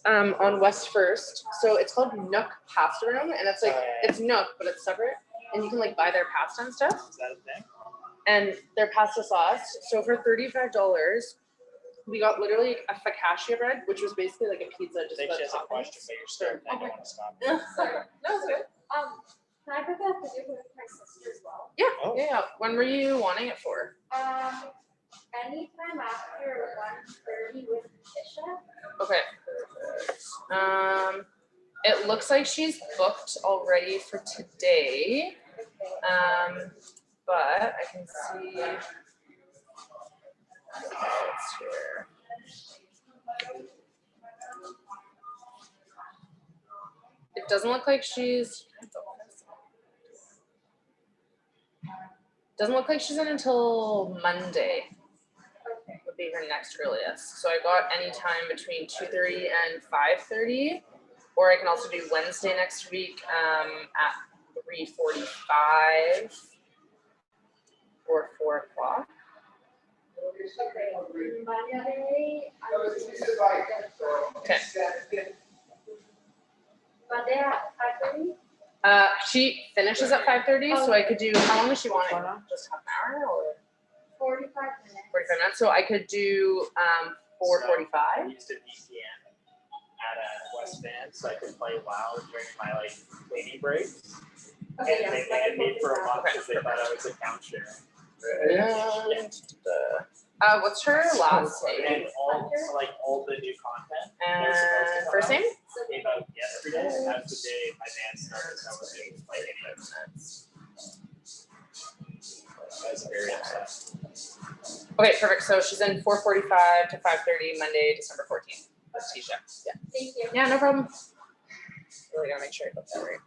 on West First. So it's called Nook Pasta Room, and it's like it's Nook, but it's separate, and you can like buy their pasta and stuff. Is that a thing? And their pasta sauce. So for $35, we got literally a focaccia bread, which was basically like a pizza. Just She has a question, but you're starting. I don't want to stop. Yeah. No, it's good. Can I put that video with my sister as well? Yeah, Oh. yeah. When were you wanting it for? Anytime after 1:30 with Tisha. Okay. It looks like she's booked already for today. But I can see. It's here. It doesn't look like she's. Doesn't look like she's in until Monday. Would be her next earliest. So I got any time between 2:30 and 5:30, or I can also do Wednesday next week at 3:45 or 4 o'clock. Monday, Okay. Monday at 5:30. She finishes at 5:30, so I could do. How long does she want it? Just half an hour or 45 minutes. 45 minutes. So I could do 4:45. I used a VPN at a West Van, so I could play WoW during my like cleaning breaks. Okay, And they paid me for a month because they thought I was account sharing. What's her last name? And all the new content. And first name? Came out yesterday, and that's the day my band started, so I was able to play any of I was very upset. Okay, perfect. So she's in 4:45 to 5:30 Monday, December 14th. That's Tisha. Yeah. Thank you. Yeah, no problem. Really gotta make sure I got that right.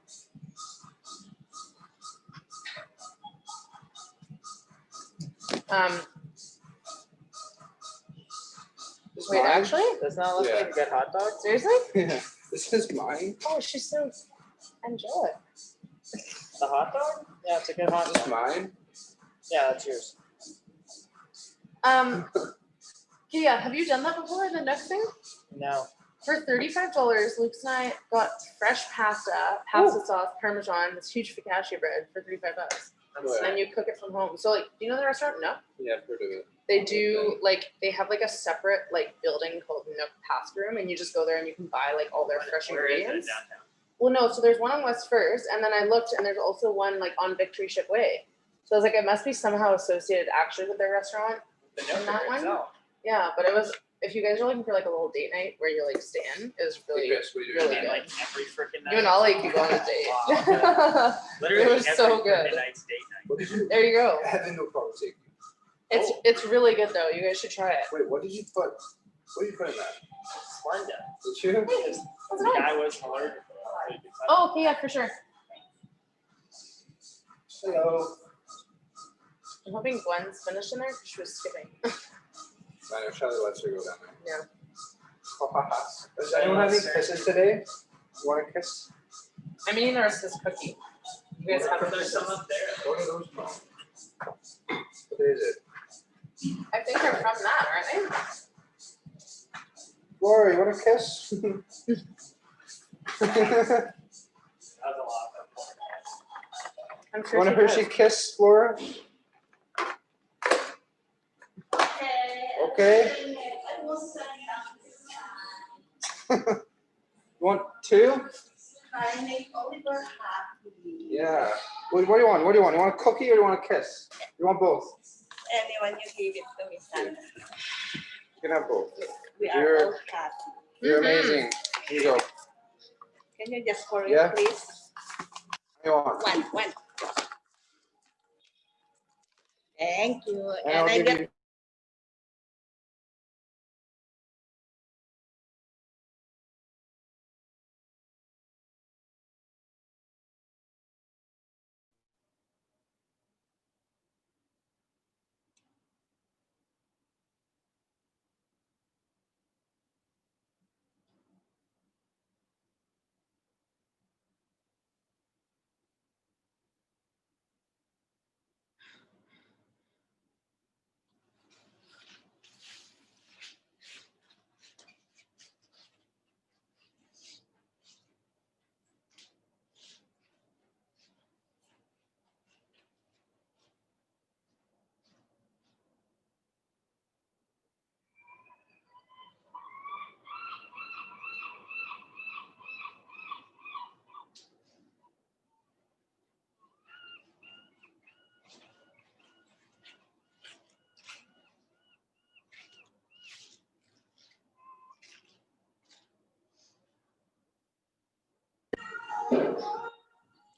Wait, actually? Does not look like a good hot dog. Seriously? Yeah. This is mine. Oh, she's so angelic. The hot dog? Yeah, it's a good hot This is dog. mine. Yeah, that's yours. Kia, have you done that before, the next thing? No. For $35, Luke's and I got fresh pasta sauce, Parmesan, this huge focaccia bread for $35. And you cook it from home. So, like, do you know the restaurant? No. Yeah, I've heard of it. They do, like, they have, like, a separate, like, building called Nook Pasta Room, and you just go there and you can buy, like, all their fresh Where is it ingredients. downtown? Well, no, so there's one on West First, and then I looked, and there's also one, like, on Victory Ship Way. So I was like, it must be somehow associated, actually, with their restaurant. The And that Nook one? itself. Yeah, but it was, if you guys are looking for, like, a little date night where you, like, stay in, it was really, Hey, Chris, what are you really doing? good. Like every freaking night. You and Ollie could go on a date. Literally It was every so freaking good. night's date night. What did you? There you go. I have no problem taking. It's really good, though. You guys should try it. Wait, what did you put? What did you put in that? Splenda. Did you? Because That's the nice. guy was allergic to it. So you could touch Oh, okay, yeah, for sure. Hello. I'm hoping Gwen's finished in there because she was skipping. I know Shelley lets her go down there. Yeah. Does anyone have any kisses today? You want a kiss? I'm eating the rest of this cookie. You guys have There's some up there. What are those from? What is it? I think they're from that, aren't they? Laura, you want a kiss? That was a lot of I'm You sure want a she does. Hershey kiss, Laura? Okay. You want two? I make Oliver happy. Yeah. What do you want? What do you want? You want a cookie or do you want a kiss? You want both? Anyone you give it to me, son. You can have both. We are You're- all happy. You're Mhm. amazing. Here you go. Can you just pour Yeah. it, please? What do you want? One. Thank you. And And I'll I give get you.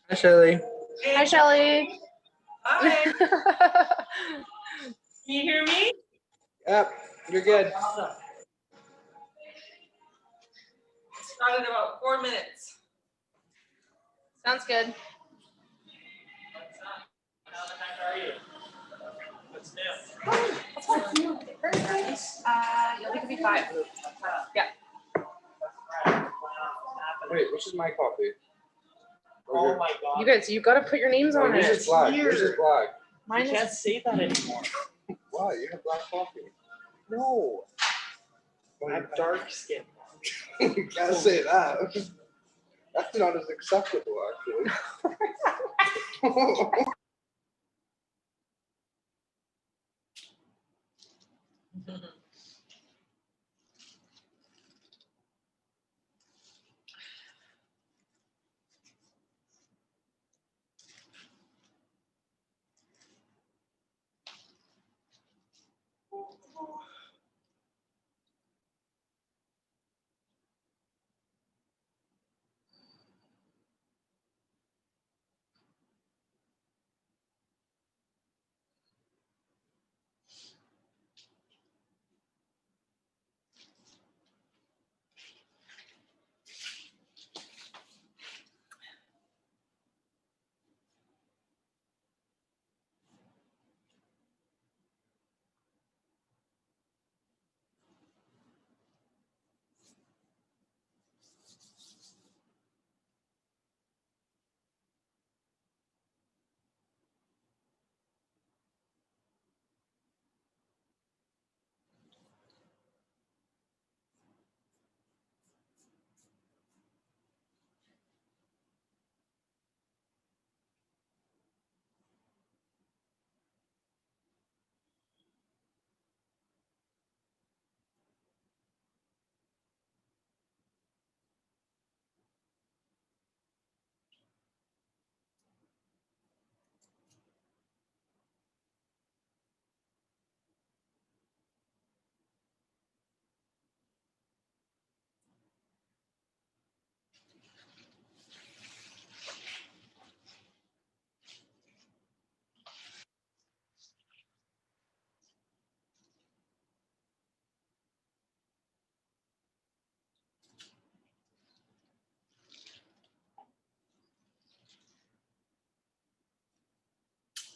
Hi, Shelley. Hi, Shelley. Hi, can you hear me? Yep, you're good. Awesome. Started about 4 minutes. Sounds good. How the heck are you? What's new? You'll think it'd be 5. Yeah. Wait, which is my coffee? Oh my god. You guys, you gotta put your names on Yours it. is black. Yours is black. Mine You is. can't say that anymore. Why? You have black coffee. No. Well, I have dark skin. you can't say that. That's not as acceptable, actually.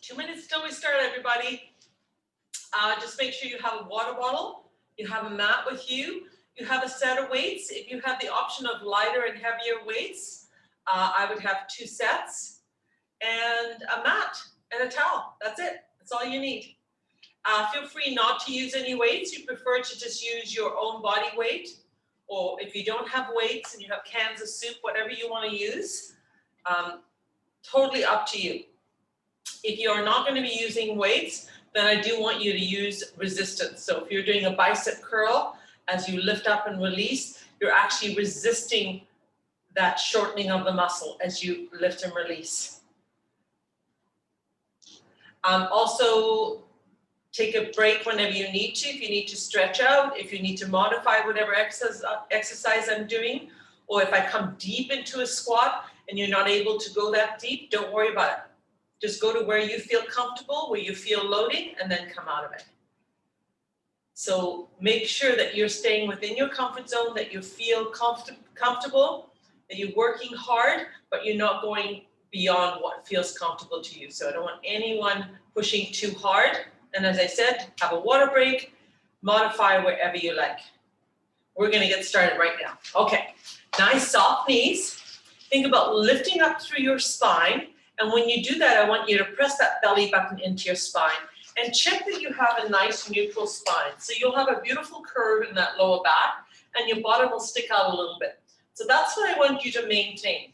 Two minutes till we start, everybody. Just make sure you have a water bottle, you have a mat with you, you have a set of weights. If you have the option of lighter and heavier weights, I would have 2 sets, and a mat and a towel. That's it. That's all you need. Feel free not to use any weights. You prefer to just use your own body weight, or if you don't have weights and you have cans of soup, whatever you want to use, totally up to you. If you are not going to be using weights, then I do want you to use resistance. So if you're doing a bicep curl, as you lift up and release, you're actually resisting that shortening of the muscle as you lift and release. Also, take a break whenever you need to. If you need to stretch out, if you need to modify whatever exercise I'm doing, or if I come deep into a squat and you're not able to go that deep, don't worry about it. Just go to where you feel comfortable, where you feel loading, and then come out of it. So make sure that you're staying within your comfort zone, that you feel comfortable, that you're working hard, but you're not going beyond what feels comfortable to you. So I don't want anyone pushing too hard. And as I said, have a water break, modify wherever you like. We're gonna get started right now. Okay, nice soft knees. Think about lifting up through your spine. And when you do that, I want you to press that belly button into your spine and check that you have a nice neutral spine. So you'll have a beautiful curve in that lower back and your bottom will stick out a little bit. So that's what I want you to maintain.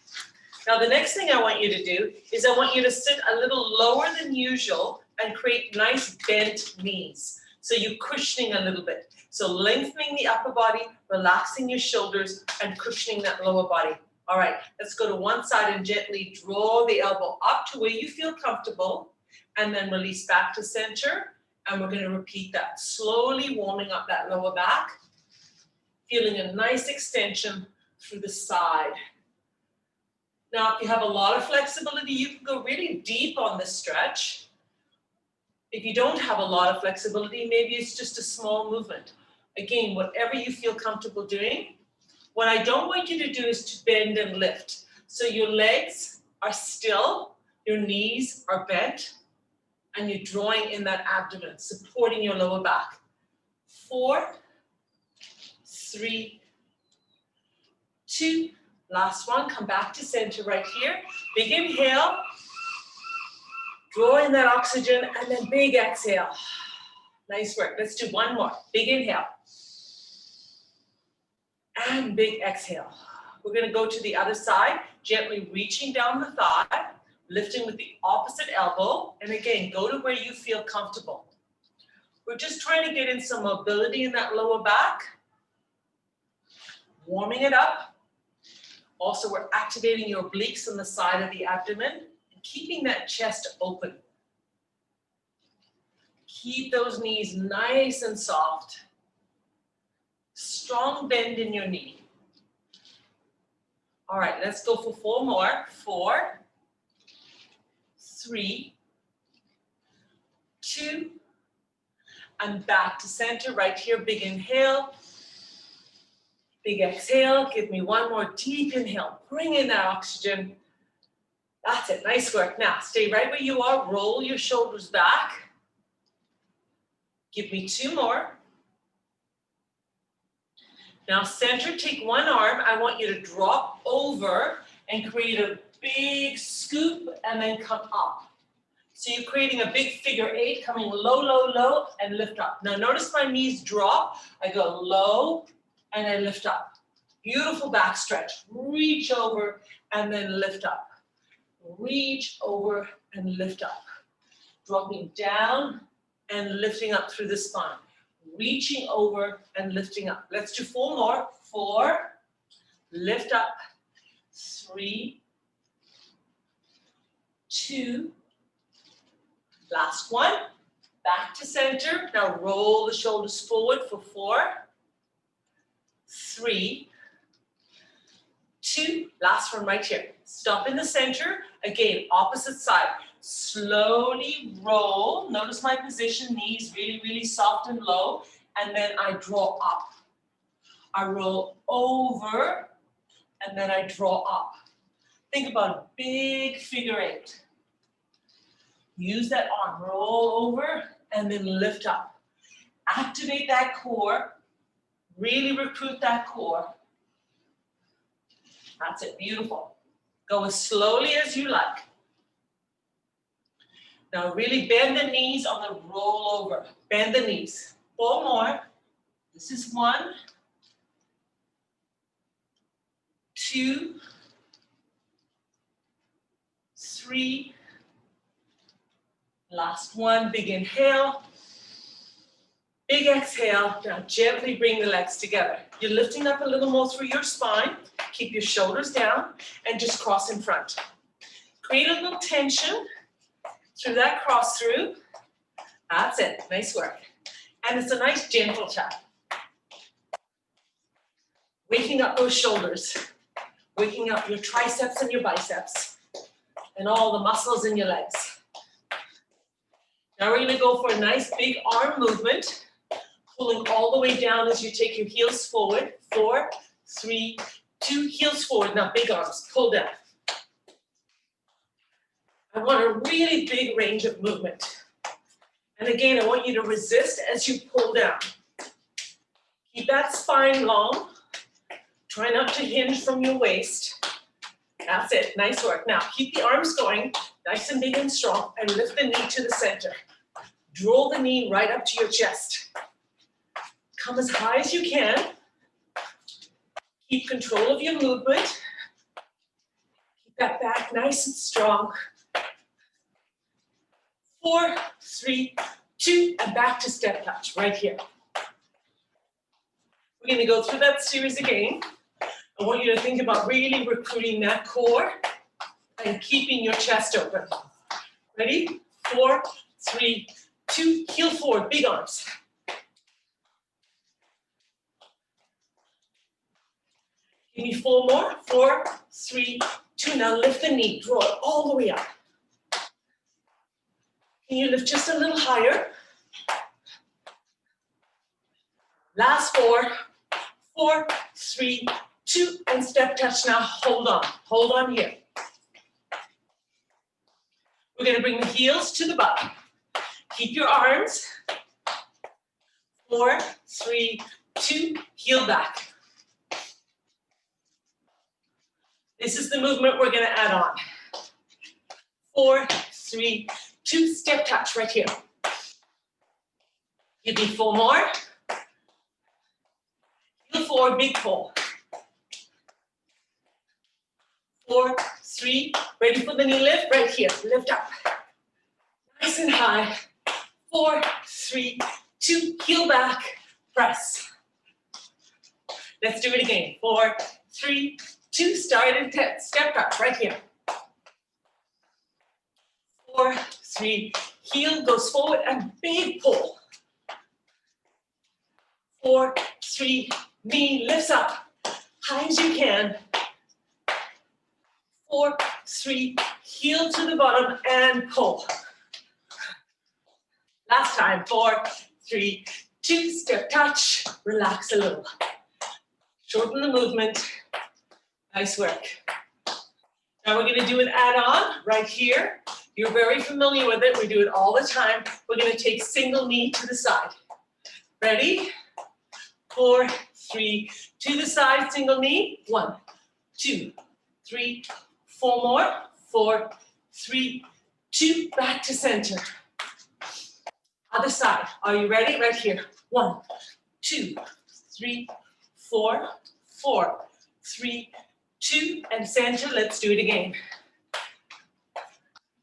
Now the next thing I want you to do is I want you to sit a little lower than usual and create nice bent knees. So you're cushioning a little bit. So lengthening the upper body, relaxing your shoulders and cushioning that lower body. All right, let's go to one side and gently draw the elbow up to where you feel comfortable and then release back to center. And we're gonna repeat that, slowly warming up that lower back, feeling a nice extension through the side. Now, if you have a lot of flexibility, you can go really deep on this stretch. If you don't have a lot of flexibility, maybe it's just a small movement. Again, whatever you feel comfortable doing. What I don't want you to do is to bend and lift. So your legs are still, your knees are bent, and you're drawing in that abdomen, supporting your lower back. 4, 3, 2, last one, come back to center right here. Big inhale, draw in that oxygen, and then big exhale. Nice work. Let's do one more. Big inhale. And big exhale. We're going to go to the other side, gently reaching down the thigh, lifting with the opposite elbow, and again, go to where you feel comfortable. We're just trying to get in some mobility in that lower back, warming it up. Also, we're activating your obliques on the side of the abdomen and keeping that chest open. Keep those knees nice and soft. Strong bend in your knee. All right, let's go for 4 more. 4, 3, 2, and back to center right here. Big inhale, big exhale. Give me one more deep inhale. Bring in that oxygen. That's it, nice work. Now, stay right where you are. Roll your shoulders back. Give me 2 more. Now center, take one arm. I want you to drop over and create a big scoop and then come up. So you're creating a big figure 8, coming low, low, low, and lift up. Now notice my knees drop. I go low and I lift up. Beautiful back stretch. Reach over and then lift up. Reach over and lift up. Dropping down and lifting up through the spine. Reaching over and lifting up. Let's do 4 more. 4, lift up. 3, 2, last one. Back to center. Now roll the shoulders forward for 4, 3, 2, last one right here. Stop in the center. Again, opposite side. Slowly roll. Notice my position, knees really, really soft and low. And then I draw up. I roll over, and then I draw up. Think about a big figure 8. Use that arm, roll over, and then lift up. Activate that core. Really recruit that core. That's it, beautiful. Go as slowly as you like. Now really bend the knees on the roll over. Bend the knees. 4 more. This is 1, 2, 3. Last one, big inhale. Big exhale. Now gently bring the legs together. You're lifting up a little more through your spine. Keep your shoulders down and just cross in front. Create a little tension through that cross through. That's it, nice work. And it's a nice gentle tap. Waking up those shoulders, waking up your triceps and your biceps, and all the muscles in your legs. Now we're gonna go for a nice big arm movement, pulling all the way down as you take your heels forward. 4, 3, 2, heels forward. Now big arms, pull down. I want a really big range of movement. And again, I want you to resist as you pull down. Keep that spine long. Try not to hinge from your waist. That's it, nice work. Now, keep the arms going, nice and big and strong, and lift the knee to the center. Draw the knee right up to your chest. Come as high as you can. Keep control of your movement. Keep that back nice and strong. 4, 3, 2, and back to step touch, right here. We're gonna go through that series again. I want you to think about really recruiting that core and keeping your chest open. Ready? 4, 3, 2, heel forward, big arms. Give me 4 more. 4, 3, 2. Now lift the knee, draw it all the way up. Can you lift just a little higher? Last 4, 4, 3, 2, and step touch. Now hold on here. We're gonna bring the heels to the butt. Keep your arms. 4, 3, 2, heel back. This is the movement we're gonna add on. 4, 3, 2, step touch right here. Give me 4 more. Heel forward, big pull. 4, 3, ready for the knee lift, right here, lift up. Nice and high. 4, 3, 2, heel back, press. Let's do it again. 4, 3, 2, start and step touch right here. 4, 3, heel goes forward and big pull. 4, 3, knee lifts up, high as you can. 4, 3, heel to the bottom and pull. Last time, 4, 3, 2, step touch, relax a little. Shorten the movement, nice work. Now we're gonna do an add-on right here. You're very familiar with it, we do it all the time. We're gonna take single knee to the side. Ready? 4, 3, to the side, single knee. 1, 2, 3, 4 more. 4, 3, 2, back to center. Other side. Are you ready? Right here. 1, 2, 3, 4, 4, 3, 2, and center. Let's do it again.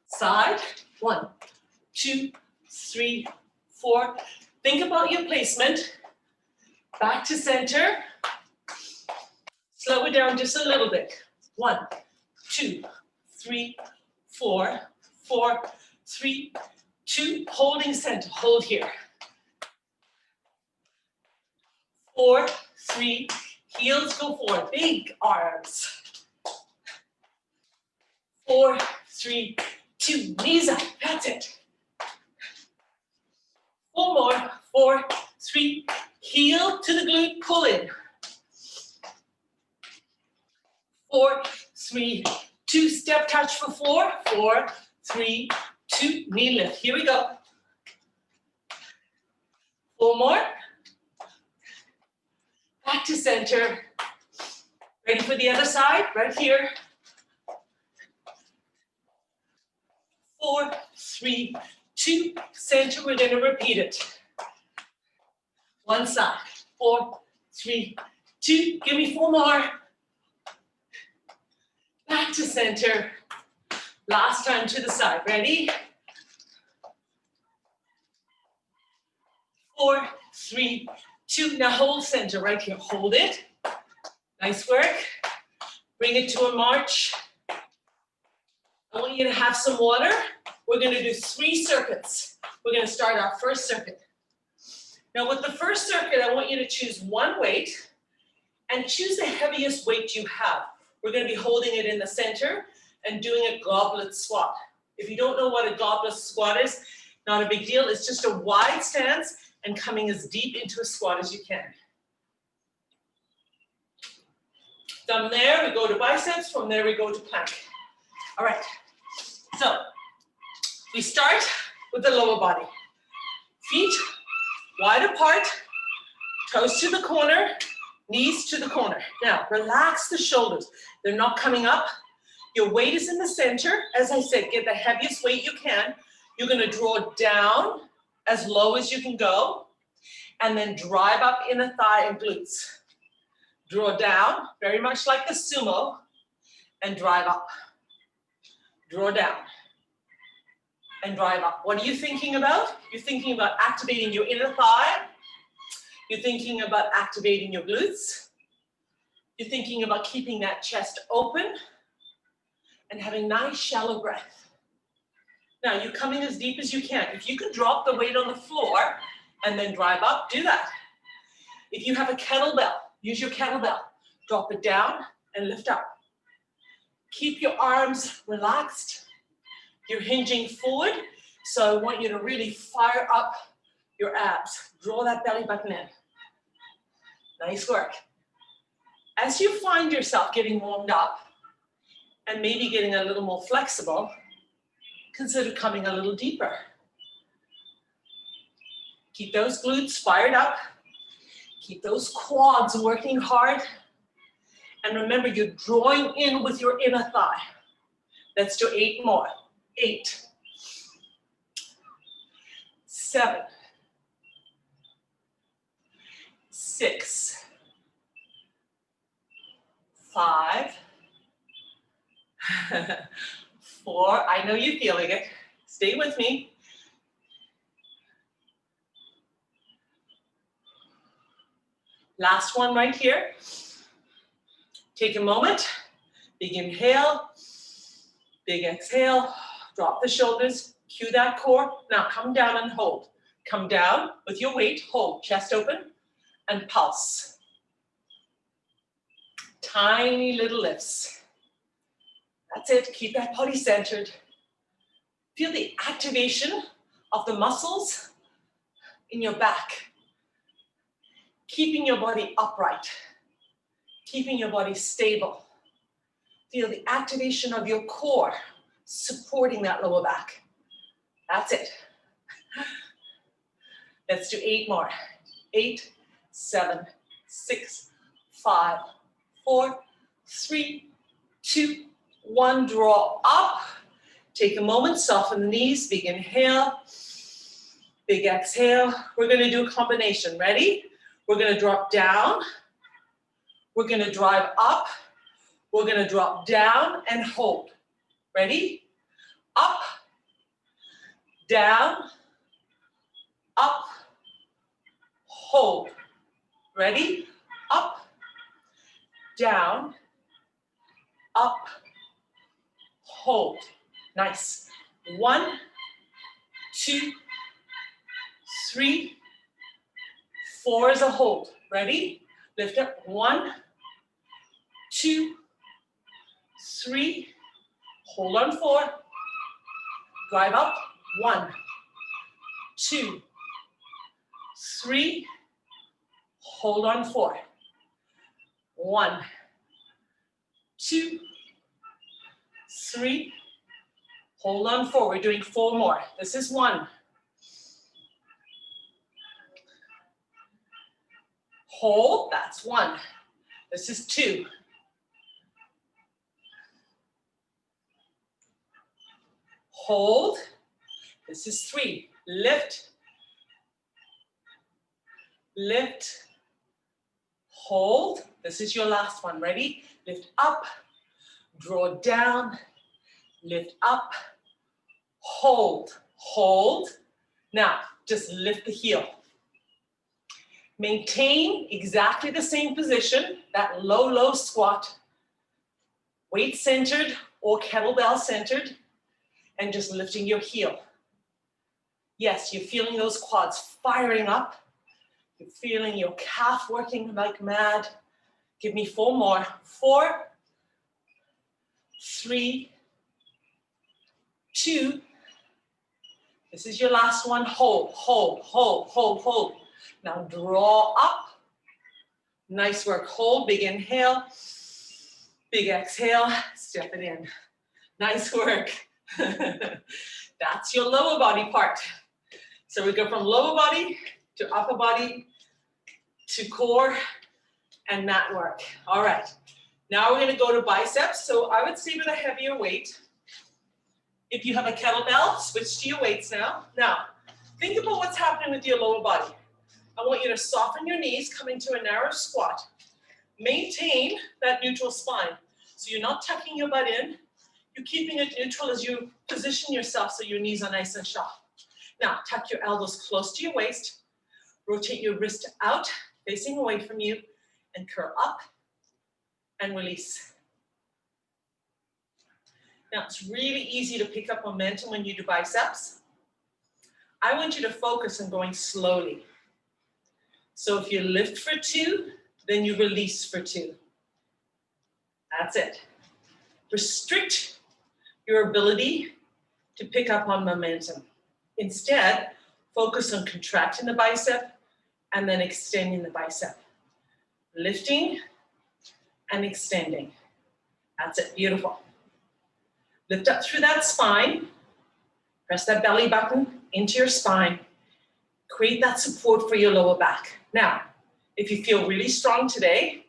Side. 1, 2, 3, 4. Think about your placement. Back to center. Slow it down just a little bit. 1, 2, 3, 4, 4, 3, 2, holding center, hold here. 4, 3, heels go forward, big arms. 4, 3, 2, knees up, that's it. 4 more, 4, 3, heel to the glute, pull in. 4, 3, 2, step touch for 4, 4, 3, 2, knee lift. Here we go. 4 more. Back to center. Ready for the other side? Right here. 4, 3, 2, center. We're going to repeat it. One side. 4, 3, 2. Give me 4 more. Back to center. Last time to the side. Ready? 4, 3, 2. Now hold center right here. Hold it. Nice work. Bring it to a march. I want you to have some water. We're going to do 3 circuits. We're going to start our first circuit. Now with the first circuit, I want you to choose one weight and choose the heaviest weight you have. We're going to be holding it in the center and doing a goblet squat. If you don't know what a goblet squat is, not a big deal. It's just a wide stance and coming as deep into a squat as you can. From there, we go to biceps. From there, we go to plank. All right. So we start with the lower body. Feet wide apart, toes to the corner, knees to the corner. Now, relax the shoulders. They're not coming up. Your weight is in the center. As I said, get the heaviest weight you can. You're going to draw down as low as you can go, and then drive up inner thigh and glutes. Draw down, very much like the sumo, and drive up. Draw down and drive up. What are you thinking about? You're thinking about activating your inner thigh. You're thinking about activating your glutes. You're thinking about keeping that chest open and having nice shallow breath. Now you're coming as deep as you can. If you can drop the weight on the floor and then drive up, do that. If you have a kettlebell, use your kettlebell. Drop it down and lift up. Keep your arms relaxed. You're hinging forward, so I want you to really fire up your abs. Draw that belly button in. Nice work. As you find yourself getting warmed up and maybe getting a little more flexible, consider coming a little deeper. Keep those glutes fired up. Keep those quads working hard. And remember, you're drawing in with your inner thigh. Let's do 8 more. 8, 7, 6, 5, 4. I know you're feeling it. Stay with me. Last one right here. Take a moment. Big inhale. Big exhale. Drop the shoulders. Cue that core. Now come down and hold. Come down with your weight. Hold. Chest open and pulse. Tiny little lifts. That's it. Keep that body centered. Feel the activation of the muscles in your back. Keeping your body upright. Keeping your body stable. Feel the activation of your core supporting that lower back. That's it. Let's do 8 more. 8, 7, 6, 5, 4, 3, 2, 1. Draw up. Take a moment, soften the knees. Big inhale. Big exhale. We're going to do a combination. Ready? We're going to drop down. We're going to drive up. We're going to drop down and hold. Ready? Up, down, up, hold. Ready? Up, down, up, hold. Nice. 1, 2, 3, 4 is a hold. Ready? Lift up. 1, 2, 3. Hold on. 4. Drive up. 1, 2, 3. Hold on. 4. 1, 2, 3. Hold on. 4. We're doing 4 more. This is 1. Hold. That's 1. This is 2. Hold. This is 3. Lift. Lift. Hold. This is your last one. Ready? Lift up. Draw down. Lift up. Hold. Hold. Now, just lift the heel. Maintain exactly the same position, that low, low squat. Weight centered or kettlebell centered, and just lifting your heel. Yes, you're feeling those quads firing up. You're feeling your calf working like mad. Give me 4 more. 4, 3, 2. This is your last one. Hold, hold, hold, hold, hold. Now draw up. Nice work. Hold, big inhale. Big exhale. Step it in. Nice work. That's your lower body part. So we go from lower body to upper body to core and mat work. All right. Now we're going to go to biceps. So I would say with a heavier weight. If you have a kettlebell, switch to your weights now. Now, think about what's happening with your lower body. I want you to soften your knees, come into a narrow squat. Maintain that neutral spine. So you're not tucking your butt in. You're keeping it neutral as you position yourself so your knees are nice and sharp. Now, tuck your elbows close to your waist. Rotate your wrist out, facing away from you, and curl up and release. Now, it's really easy to pick up momentum when you do biceps. I want you to focus on going slowly. So if you lift for 2, then you release for 2. That's it. restrict your ability to pick up on momentum. Instead, focus on contracting the bicep and then extending the bicep. Lifting and extending. That's it, beautiful. Lift up through that spine. Press that belly button into your spine. Create that support for your lower back. Now, if you feel really strong today,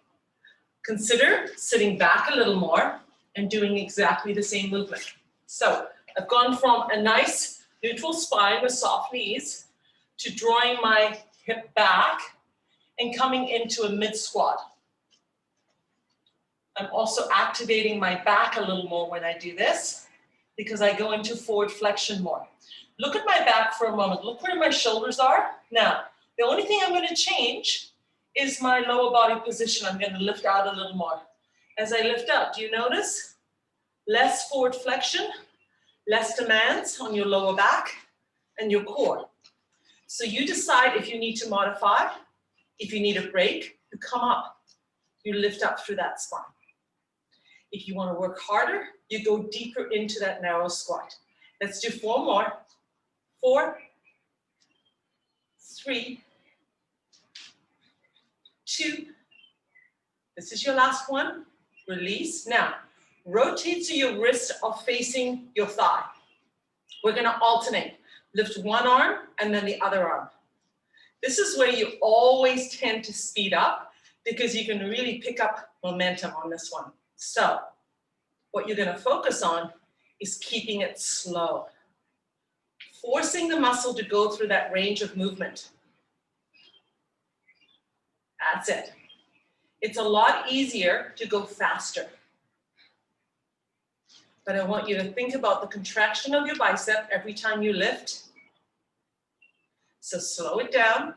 consider sitting back a little more and doing exactly the same movement. So I've gone from a nice neutral spine with soft knees to drawing my hip back and coming into a mid squat. I'm also activating my back a little more when I do this because I go into forward flexion more. Look at my back for a moment. Look where my shoulders are. Now, the only thing I'm going to change is my lower body position. I'm going to lift out a little more. As I lift out, do you notice? Less forward flexion, less demands on your lower back and your core. So you decide if you need to modify, if you need a break, you come up, you lift up through that spine. If you want to work harder, you go deeper into that narrow squat. Let's do 4 more. 4, 3, 2. This is your last one. Release. Now, rotate so your wrists are facing your thigh. We're going to alternate. Lift one arm and then the other arm. This is where you always tend to speed up because you can really pick up momentum on this one. So what you're going to focus on is keeping it slow, forcing the muscle to go through that range of movement. That's it. It's a lot easier to go faster. But I want you to think about the contraction of your bicep every time you lift. So slow it down.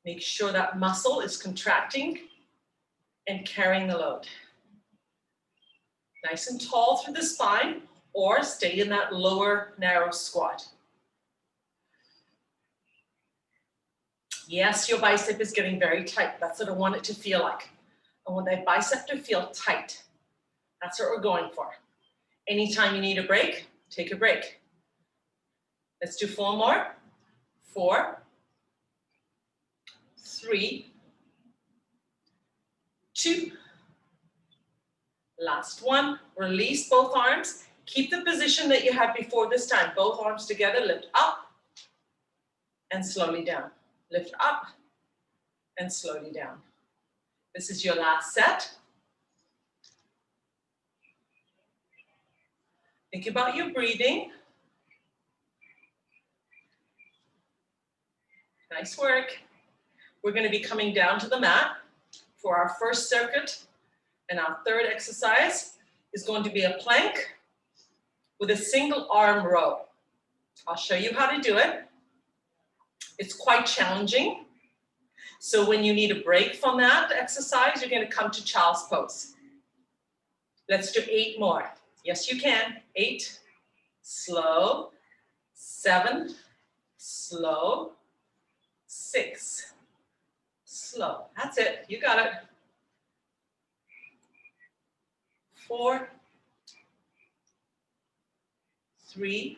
Make sure that muscle is contracting and carrying the load. Nice and tall through the spine, or stay in that lower narrow squat. Yes, your bicep is getting very tight. That's what I want it to feel like. I want that bicep to feel tight. That's what we're going for. Anytime you need a break, take a break. Let's do 4 more. 4, 3, 2. Last one. Release both arms. Keep the position that you had before this time. Both arms together. Lift up and slowly down. Lift up and slowly down. This is your last set. Think about your breathing. Nice work. We're going to be coming down to the mat for our first circuit, and our third exercise is going to be a plank with a single arm row. I'll show you how to do it. It's quite challenging. So when you need a break from that exercise, you're going to come to child's pose. Let's do 8 more. Yes, you can. 8, slow, 7, slow, 6, slow. That's it. You got it. 4, 3,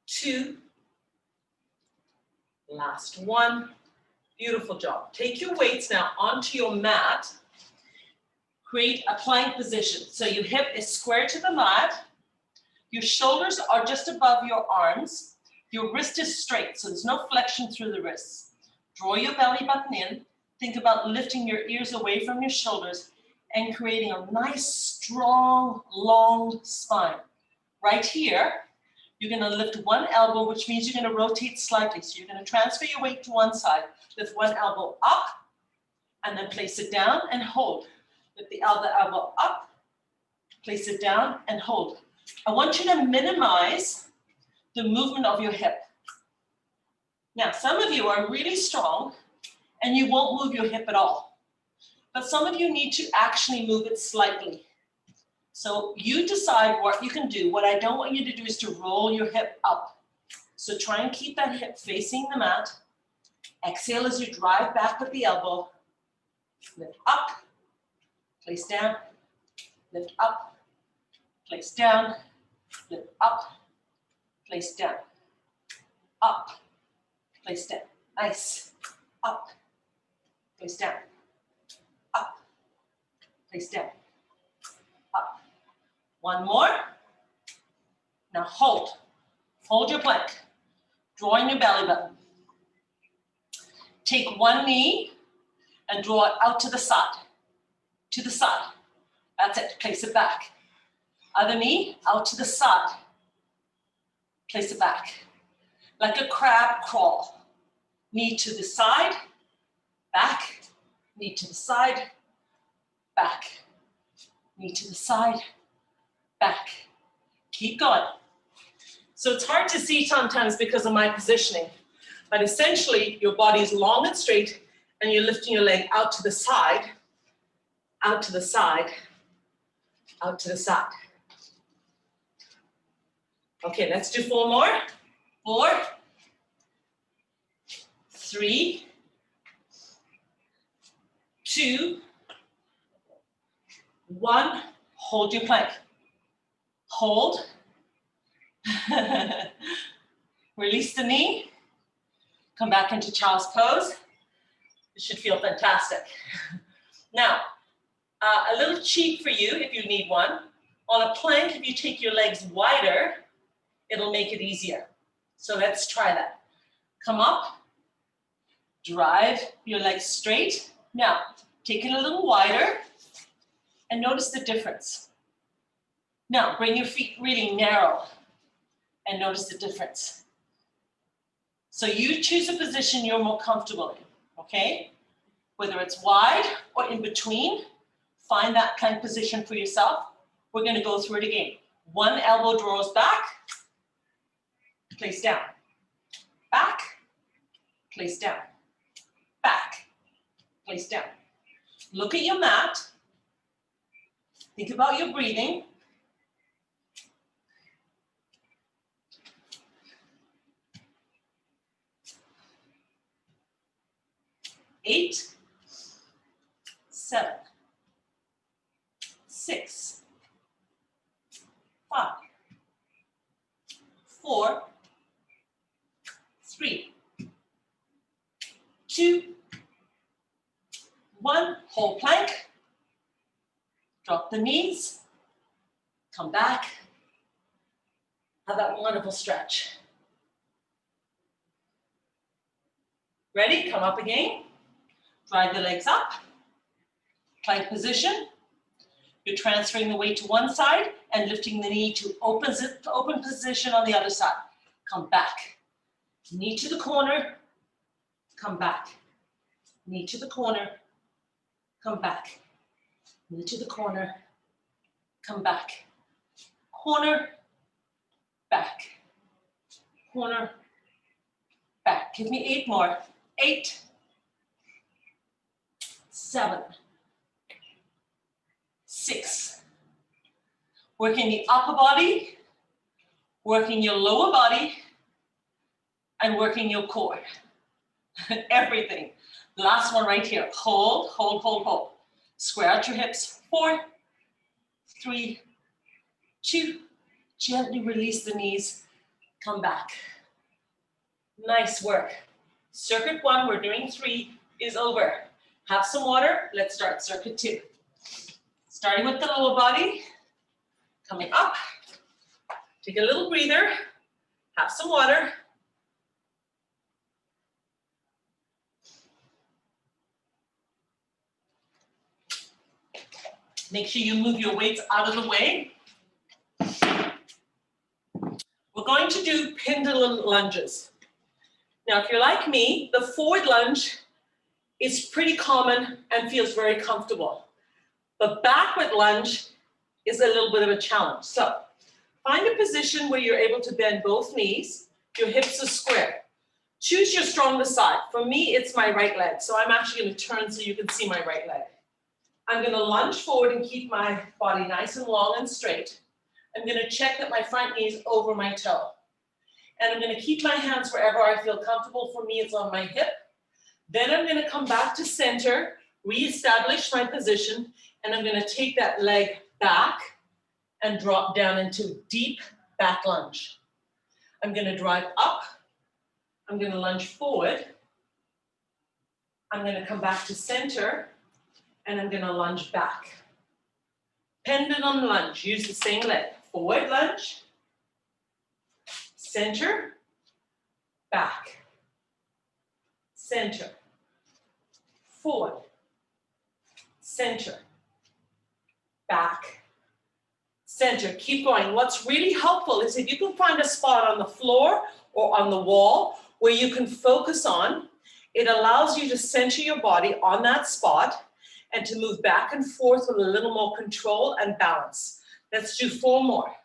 2, last one. Beautiful job. Take your weights now onto your mat. Create a plank position. So your hip is square to the mat. Your shoulders are just above your arms. Your wrist is straight, so there's no flexion through the wrists. Draw your belly button in. Think about lifting your ears away from your shoulders and creating a nice, strong, long spine. Right here, you're going to lift one elbow, which means you're going to rotate slightly. So you're going to transfer your weight to one side, lift one elbow up, and then place it down and hold. Lift the other elbow up, place it down, and hold. I want you to minimize the movement of your hip. Now, some of you are really strong, and you won't move your hip at all. But some of you need to actually move it slightly. So you decide what you can do. What I don't want you to do is to roll your hip up. So try and keep that hip facing the mat. Exhale as you drive back with the elbow. Lift up place down, lift up, place down, lift up, place down, up, place down. Nice. Up, place down, up, place down, up. One more. Now hold. Hold your plank. Draw in your belly button. Take one knee and draw it out to the side. To the side. That's it. Place it back. Other knee out to the side. Place it back. Like a crab crawl. Knee to the side, back. Knee to the side, back. Knee to the side, back. Keep going. So it's hard to see sometimes because of my positioning, but essentially your body is long and straight and you're lifting your leg out to the side, out to the side, out to the side. Okay, let's do 4 more. 4, 3, 2, 1. Hold your plank. Hold. Release the knee. Come back into child's pose. It should feel fantastic. Now, a little cheat for you if you need one. On a plank, if you take your legs wider, it'll make it easier. So let's try that. Come up. Drive your legs straight. Now, take it a little wider and notice the difference. Now, bring your feet really narrow and notice the difference. So you choose a position you're more comfortable in, okay? Whether it's wide or in between, find that kind of position for yourself. We're gonna go through it again. One elbow draws back, place down, back, place down, back, place down. Look at your mat. Think about your breathing. Eight, 7, 6, 5, 4, 3, 2, 1. Hold plank. Drop the knees. Come back. Have that wonderful stretch. Ready? Come up again. Drive the legs up. Plank position. You're transferring the weight to one side and lifting the knee to open position on the other side. Come back. Knee to the corner. Come back. Knee to the corner. Come back. Knee to the corner. Come back. Corner. Back. Corner. Back. Give me 8 more. 8, 7, 6. Working the upper body, working your lower body, and working your core. Everything. Last one right here. Hold, hold, hold, hold. Square out your hips. 4, 3, 2. Gently release the knees. Come back. Nice work. Circuit 1, we're doing 3, is over. Have some water. Let's start circuit 2. Starting with the lower body. Coming up. Take a little breather. Have some water. Make sure you move your weights out of the way. We're going to do pendulum lunges. Now, if you're like me, the forward lunge is pretty common and feels very comfortable. The backward lunge is a little bit of a challenge. So find a position where you're able to bend both knees, your hips are square. Choose your strongest side. For me, it's my right leg. So I'm actually going to turn so you can see my right leg. I'm going to lunge forward and keep my body nice and long and straight. I'm going to check that my front knee is over my toe. And I'm going to keep my hands wherever I feel comfortable. For me, it's on my hip. Then I'm going to come back to center, reestablish my position, And I'm gonna take that leg back and drop down into deep back lunge. I'm gonna drive up. I'm gonna lunge forward. I'm gonna come back to center, and I'm gonna lunge back. Pendulum lunge, use the same leg. Forward lunge, center, back, center, forward, center, back, center. Keep going. What's really helpful is if you can find a spot on the floor or on the wall where you can focus on, it allows you to center your body on that spot and to move back and forth with a little more control and balance. Let's do 4 more.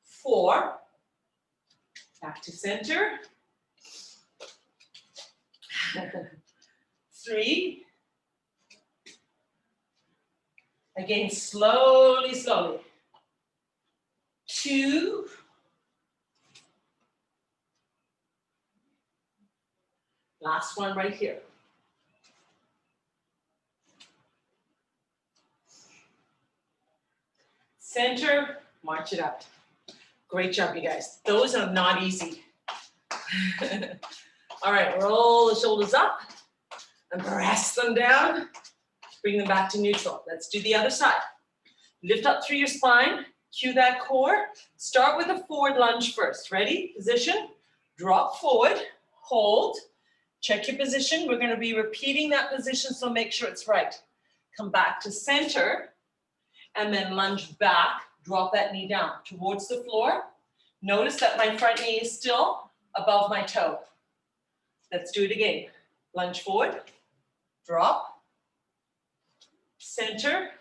4, back to center. 3, again, slowly, slowly. 2, last one right here. Center, march it out. Great job, you guys. Those are not easy. All right, roll the shoulders up and press them down. Bring them back to neutral. Let's do the other side. Lift up through your spine, cue that core. Start with a forward lunge first. Ready? Position, drop forward, hold. Check your position. We're going to be repeating that position, so make sure it's right. Come back to center, and then lunge back. Drop that knee down towards the floor. Notice that my front knee is still above my toe. Let's do it again. Lunge forward, drop, center,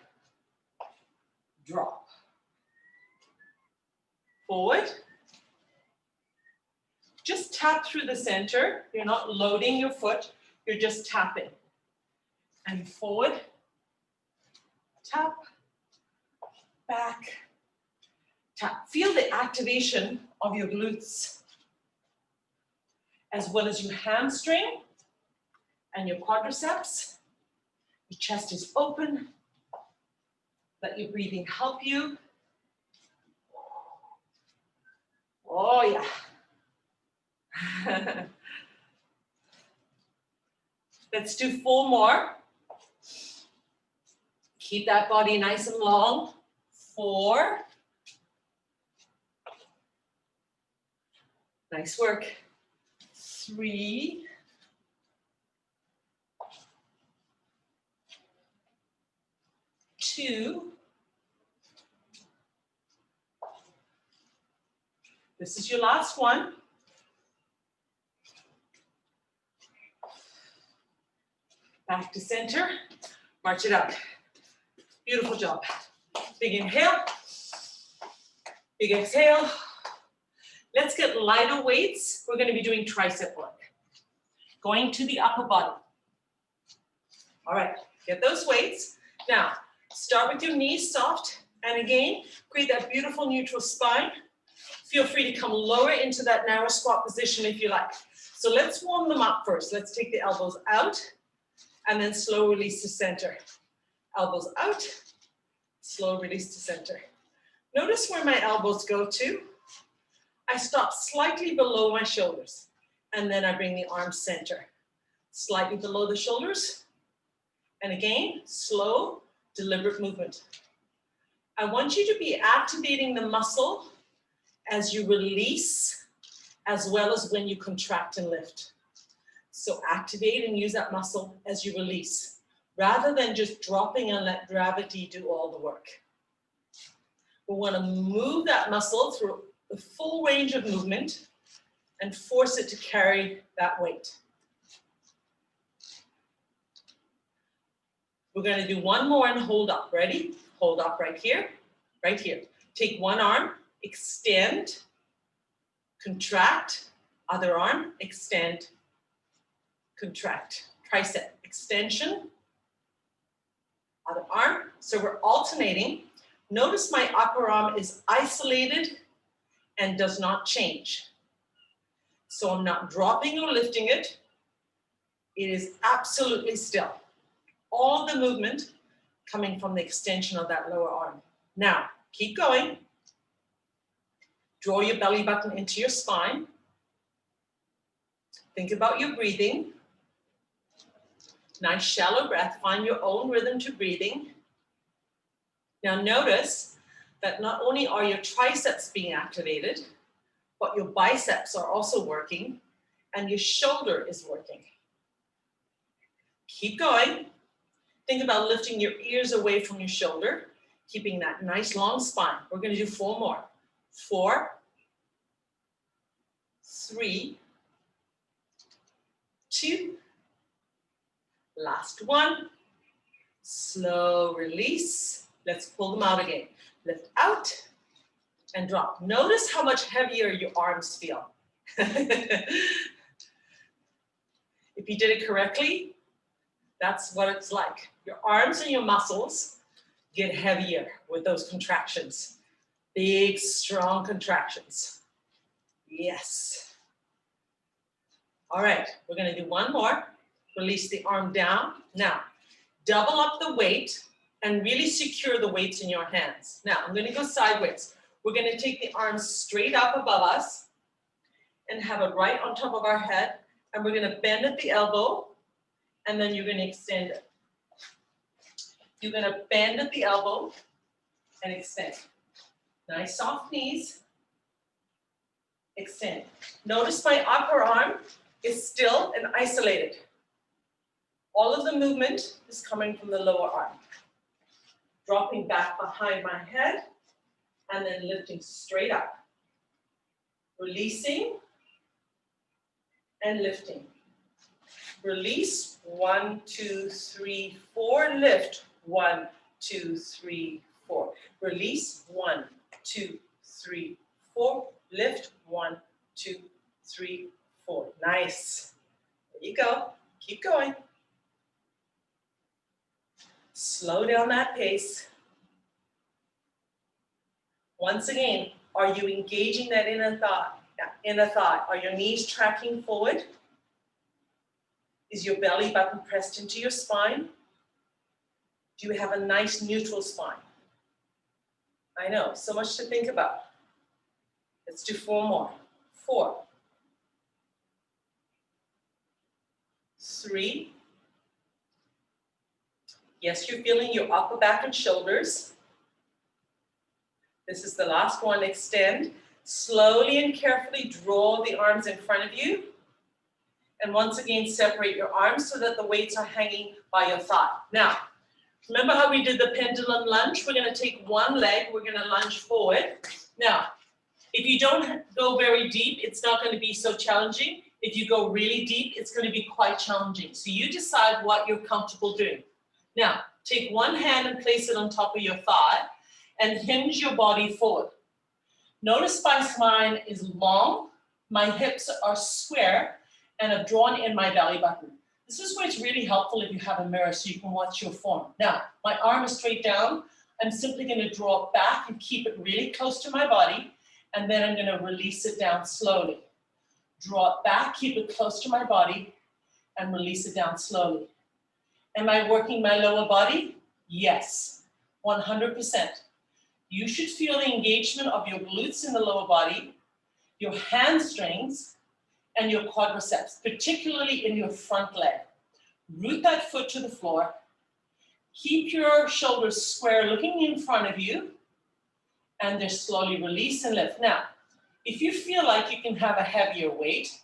drop. Forward. Just tap through the center. You're not loading your foot, you're just tapping. And forward, tap, back, tap. Feel the activation of your glutes, as well as your hamstring and your quadriceps. Your chest is open. Let your breathing help you. Oh, yeah. Let's do 4 more. Keep that body nice and long. 4. Nice work. 3. 2. This is your last one. Back to center. March it out. Beautiful job. Big inhale. Big exhale. Let's get lighter weights. We're going to be doing tricep work. Going to the upper body. All right, get those weights. Now, start with your knees soft. And again, create that beautiful neutral spine. Feel free to come lower into that narrow squat position if you like. So let's warm them up first. Let's take the elbows out and then slow release to center. Elbows out, slow release to center. Notice where my elbows go to. I stop slightly below my shoulders, and then I bring the arms center. Slightly below the shoulders, and again, slow, deliberate movement. I want you to be activating the muscle as you release, as well as when you contract and lift. So activate and use that muscle as you release, rather than just dropping and let gravity do all the work. We want to move that muscle through the full range of movement and force it to carry that weight. We're going to do 1 more and hold up. Ready? Hold up right here, right here. Take one arm, extend, contract, other arm, extend, contract. Tricep extension, other arm. So we're alternating. Notice my upper arm is isolated and does not change. So I'm not dropping or lifting it. It is absolutely still. All the movement coming from the extension of that lower arm. Now, keep going. Draw your belly button into your spine. Think about your breathing. Nice shallow breath. Find your own rhythm to breathing. Now notice that not only are your triceps being activated, but your biceps are also working and your shoulder is working. Keep going. Think about lifting your ears away from your shoulder, keeping that nice long spine. We're going to do 4 more. 4, 3, 2, last one. Slow release. Let's pull them out again. Lift out and drop. Notice how much heavier your arms feel. If you did it correctly, that's what it's like. Your arms and your muscles get heavier with those contractions. Big, strong contractions. Yes. All right, we're gonna do 1 more. Release the arm down. Now, double up the weight and really secure the weights in your hands. Now, I'm gonna go sideways. We're gonna take the arms straight up above us and have it right on top of our head. And we're gonna bend at the elbow and then you're gonna extend it. You're gonna bend at the elbow and extend. Nice soft knees. Extend. Notice my upper arm is still and isolated. All of the movement is coming from the lower arm. Dropping back behind my head and then lifting straight up. Releasing and lifting. Release, 1, 2, 3, 4, lift, 1, 2, 3, 4. Release, 1, 2, 3, 4, lift, 1, 2, 3, 4. Nice. There you go. Keep going. Slow down that pace. Once again, are you engaging that inner thigh? Are your knees tracking forward? Is your belly button pressed into your spine? Do you have a nice neutral spine? I know, so much to think about. Let's do 4 more. 4, 3. Yes, you're feeling your upper back and shoulders. This is the last one. Extend. Slowly and carefully draw the arms in front of you. And once again, separate your arms so that the weights are hanging by your thigh. Now, remember how we did the pendulum lunge? We're going to take one leg. We're going to lunge forward. Now, if you don't go very deep, it's not going to be so challenging. If you go really deep, it's going to be quite challenging. So you decide what you're comfortable doing. Now, take one hand and place it on top of your thigh and hinge your body forward. Notice my spine is long, my hips are square, and I've drawn in my belly button. This is where it's really helpful if you have a mirror so you can watch your form. Now, my arm is straight down. I'm simply going to draw it back and keep it really close to my body, and then I'm going to release it down slowly. Draw it back, keep it close to my body, and release it down slowly. Am I working my lower body? Yes, 100%. You should feel the engagement of your glutes in the lower body, your hamstrings, and your quadriceps, particularly in your front leg. Root that foot to the floor. Keep your shoulders square, looking in front of you, and then slowly release and lift. Now, if you feel like you can have a heavier weight,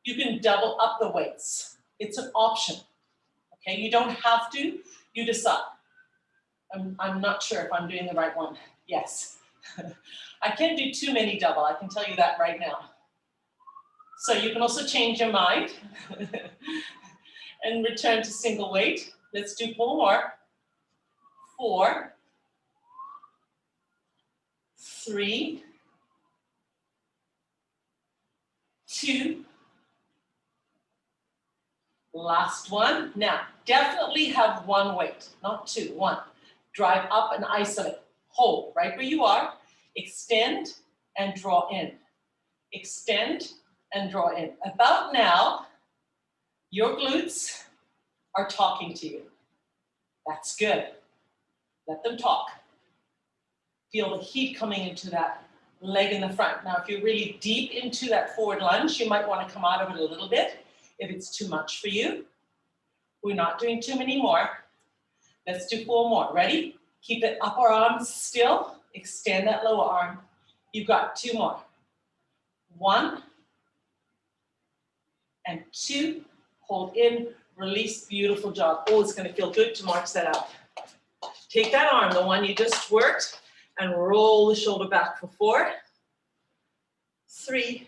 you can double up the weights. It's an option. Okay, you don't have to, you decide. I'm not sure if I'm doing the right one. Yes. I can't do too many double, I can tell you that right now. So you can also change your mind and return to single weight. Let's do 4 more. 4, 3, 2, last one. Now, definitely have one weight, not 2, 1. Drive up and isolate. Hold right where you are. Extend and draw in. Extend and draw in. About now, your glutes are talking to you. That's good. Let them talk. Feel the heat coming into that leg in the front. Now, if you're really deep into that forward lunge, you might want to come out of it a little bit if it's too much for you. We're not doing too many more. Let's do 4 more. Ready? Keep that upper arm still. Extend that lower arm. You've got 2 more. 1 and 2. Hold in, release. Beautiful job. Oh, it's going to feel good to march that out. Take that arm, the one you just worked, and roll the shoulder back for 4, 3,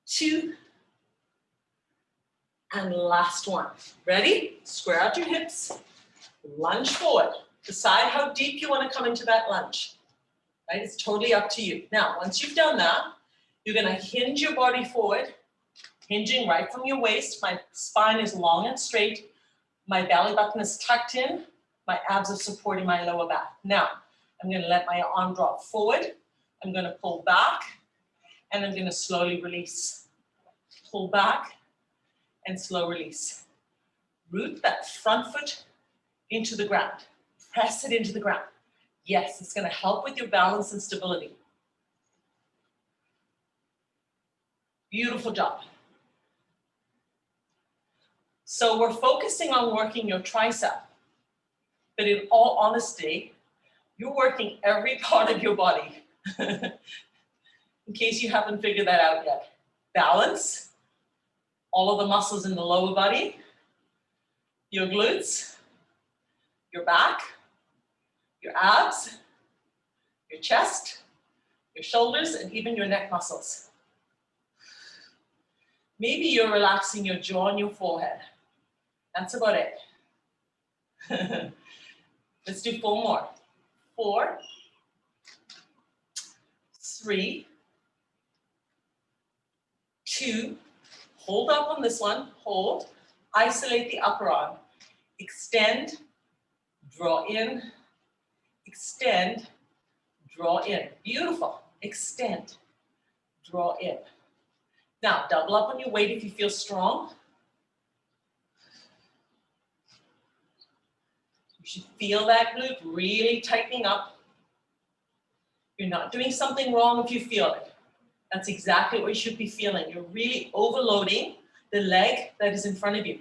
2, and last one. Ready? Square out your hips, lunge forward. Decide how deep you want to come into that lunge. Right? It's totally up to you. Now, once you've done that, you're going to hinge your body forward, hinging right from your waist. My spine is long and straight. My belly button is tucked in. My abs are supporting my lower back. Now, I'm going to let my arm drop forward. I'm going to pull back, and I'm going to slowly release. Pull back, and slow release. Root that front foot into the ground. Press it into the ground. Yes, it's going to help with your balance and stability. Beautiful job. So we're focusing on working your tricep. But in all honesty, you're working every part of your body. In case you haven't figured that out yet. Balance, all of the muscles in the lower body, your glutes, your back, your abs, your chest, your shoulders, and even your neck muscles. Maybe you're relaxing your jaw and your forehead. That's about it. Let's do 4 more. 4, 3, 2, hold up on this one, hold, isolate the upper arm, extend, draw in, extend, draw in. Beautiful. Extend, draw in. Now, double up on your weight if you feel strong. You should feel that glute really tightening up. You're not doing something wrong if you feel it. That's exactly what you should be feeling. You're really overloading the leg that is in front of you,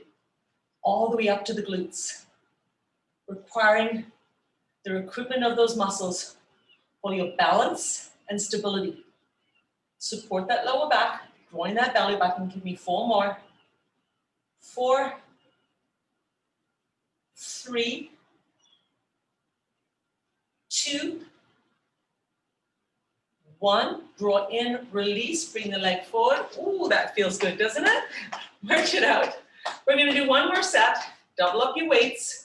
all the way up to the glutes, requiring the recruitment of those muscles for your balance and stability. Support that lower back, drawing that belly button. Give me 4 more. 4, 3, 2, 1. Draw in, release, bring the leg forward. Ooh, that feels good, doesn't it? March it out. We're going to do 1 more set. Double up your weights.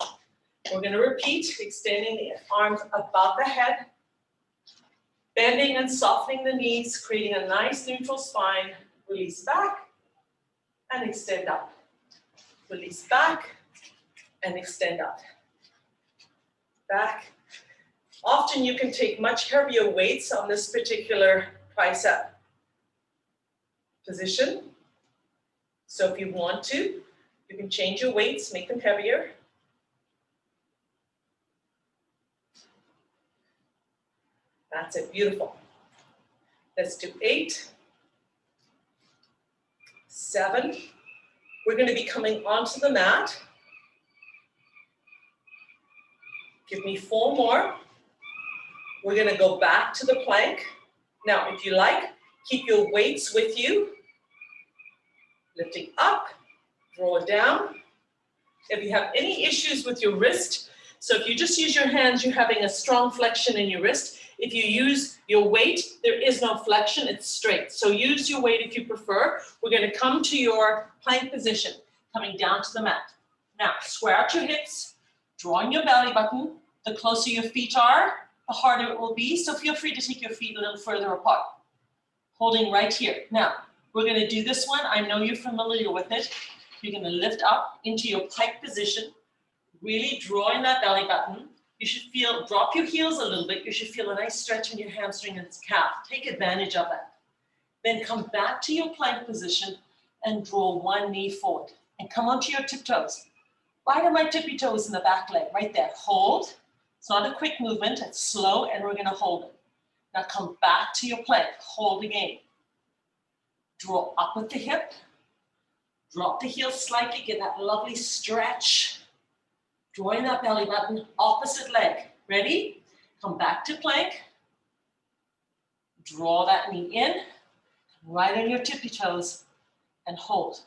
We're going to repeat, extending the arms above the head, bending and softening the knees, creating a nice neutral spine. Release back and extend up. Release back and extend up. Back. Often you can take much heavier weights on this particular tricep position. So if you want to, you can change your weights, make them heavier. That's it, beautiful. Let's do 8, 7. We're going to be coming onto the mat. Give me 4 more. We're going to go back to the plank. Now, if you like, keep your weights with you. Lifting up, draw it down. If you have any issues with your wrist, so if you just use your hands, you're having a strong flexion in your wrist. If you use your weight, there is no flexion, it's straight. So use your weight if you prefer. We're going to come to your plank position, coming down to the mat. Now, square out your hips, drawing your belly button. The closer your feet are, the harder it will be. So feel free to take your feet a little further apart. Holding right here. Now, we're going to do this one. I know you're familiar with it. You're going to lift up into your pike position, really drawing that belly button. You should feel, drop your heels a little bit. You should feel a nice stretch in your hamstring and calf. Take advantage of that. Then come back to your plank position and draw one knee forward. And come onto your tiptoes. Right on my tippy toes in the back leg, right there. Hold. It's not a quick movement, it's slow, and we're gonna hold it. Now come back to your plank, hold again. Draw up with the hip, drop the heel slightly, get that lovely stretch. Drawing that belly button, opposite leg. Ready? Come back to plank. Draw that knee in, right on your tippy toes, and hold.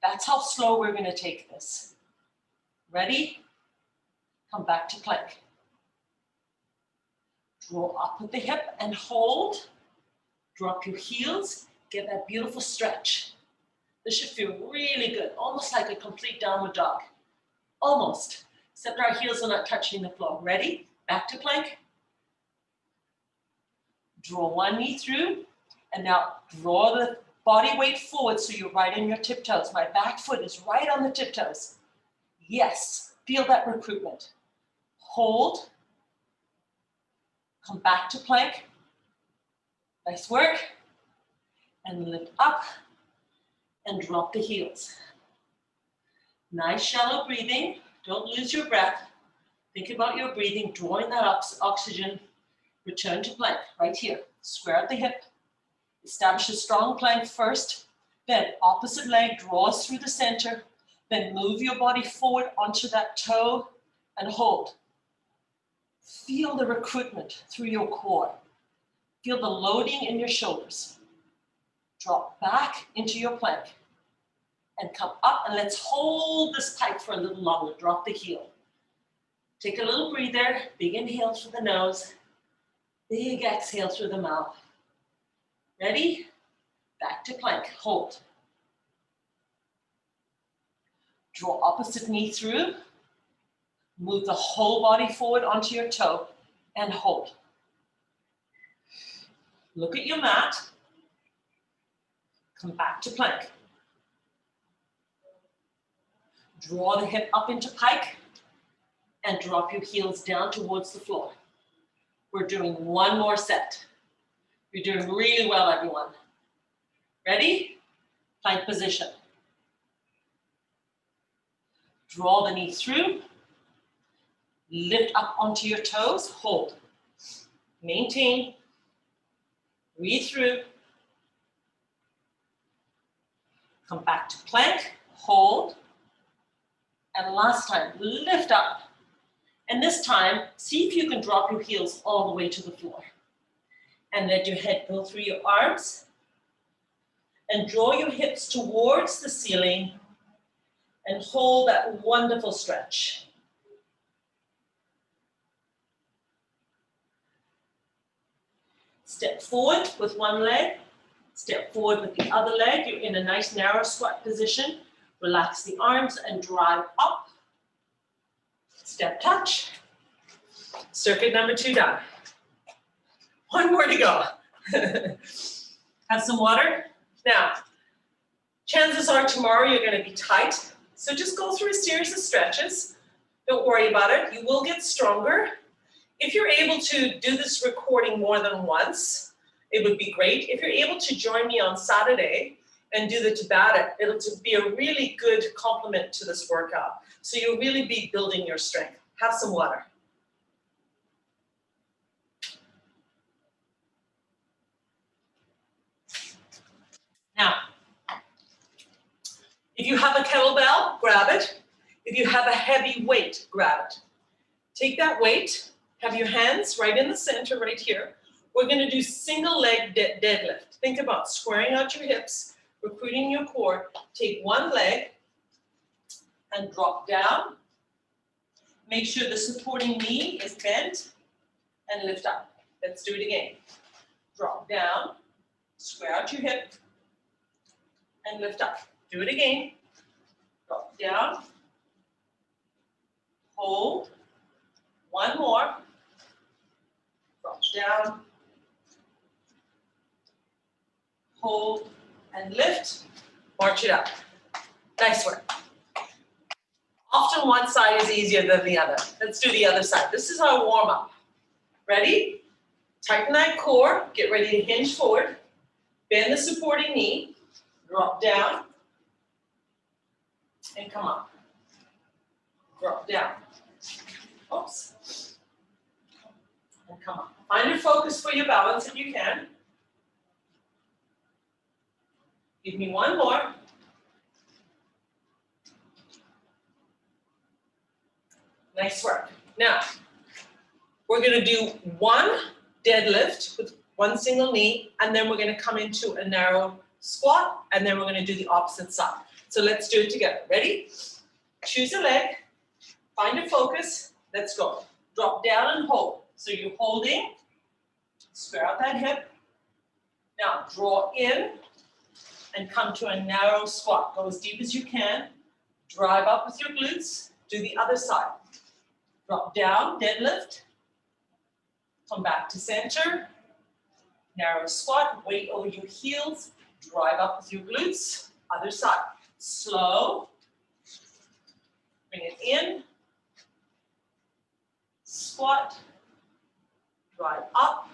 That's how slow we're gonna take this. Ready? Come back to plank. Draw up with the hip and hold. Drop your heels, get that beautiful stretch. This should feel really good, almost like a complete downward dog. Almost, except our heels are not touching the floor. Ready? Back to plank. Draw one knee through, and now draw the body weight forward so you're right in your tiptoes. My back foot is right on the tiptoes. Yes, feel that recruitment. Hold. Come back to plank. Nice work. And lift up and drop the heels. Nice shallow breathing. Don't lose your breath. Think about your breathing, drawing that oxygen. Return to plank right here. Square out the hip. Establish a strong plank first. Then opposite leg draws through the center. Then move your body forward onto that toe and hold. Feel the recruitment through your core. Feel the loading in your shoulders. Drop back into your plank and come up, and let's hold this tight for a little longer. Drop the heel. Take a little breather, big inhale through the nose, big exhale through the mouth. Ready? Back to plank, hold. Draw opposite knee through. Move the whole body forward onto your toe and hold. Look at your mat. Come back to plank. Draw the hip up into pike and drop your heels down towards the floor. We're doing one more set. You're doing really well, everyone. Ready? Plank position. Draw the knee through. Lift up onto your toes, hold. Maintain. Breathe through. Come back to plank, hold. And last time, lift up. And this time, see if you can drop your heels all the way to the floor. And let your head go through your arms. And draw your hips towards the ceiling. And hold that wonderful stretch. Step forward with one leg. Step forward with the other leg. You're in a nice narrow squat position. Relax the arms and drive up. Step touch. Circuit number 2 done. One more to go. Have some water. Now, chances are tomorrow you're going to be tight. So just go through a series of stretches. Don't worry about it. You will get stronger. If you're able to do this recording more than once, it would be great. If you're able to join me on Saturday and do the Tabata, it'll be a really good complement to this workout. So you'll really be building your strength. Have some water. Now, if you have a kettlebell, grab it. If you have a heavy weight, grab it. Take that weight, have your hands right in the center, right here. We're gonna do single leg deadlift. Think about squaring out your hips, recruiting your core. Take one leg and drop down. Make sure the supporting knee is bent and lift up. Let's do it again. Drop down, square out your hip, and lift up. Do it again. Drop down, hold. One more. Drop down, hold, and lift. March it up. Nice work. Often one side is easier than the other. Let's do the other side. This is our warm up. Ready? Tighten that core. Get ready to hinge forward. Bend the supporting knee. Drop down. And come up. drop down. Oops. And come up. Find a focus for your balance if you can. Give me one more. Nice work. Now, we're gonna do one deadlift with one single knee, and then we're gonna come into a narrow squat, and then we're gonna do the opposite side. So let's do it together. Ready? Choose a leg, find a focus, let's go. Drop down and hold. So you're holding, square out that hip. Now draw in and come to a narrow squat. Go as deep as you can. Drive up with your glutes. Do the other side. Drop down, deadlift. Come back to center. Narrow squat, weight over your heels. Drive up with your glutes. Other side. Slow. Bring it in. Squat. Drive up.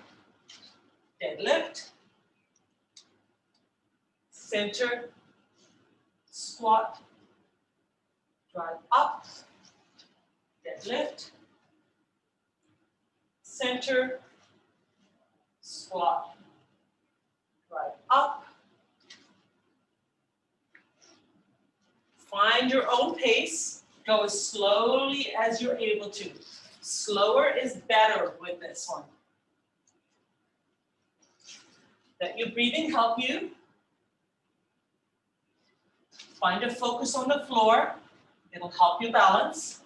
Deadlift. Center. Squat. Drive up. Deadlift. Center. Squat. Drive up. Find your own pace. Go as slowly as you're able to. Slower is better with this one. Let your breathing help you. Find a focus on the floor. It'll help you balance.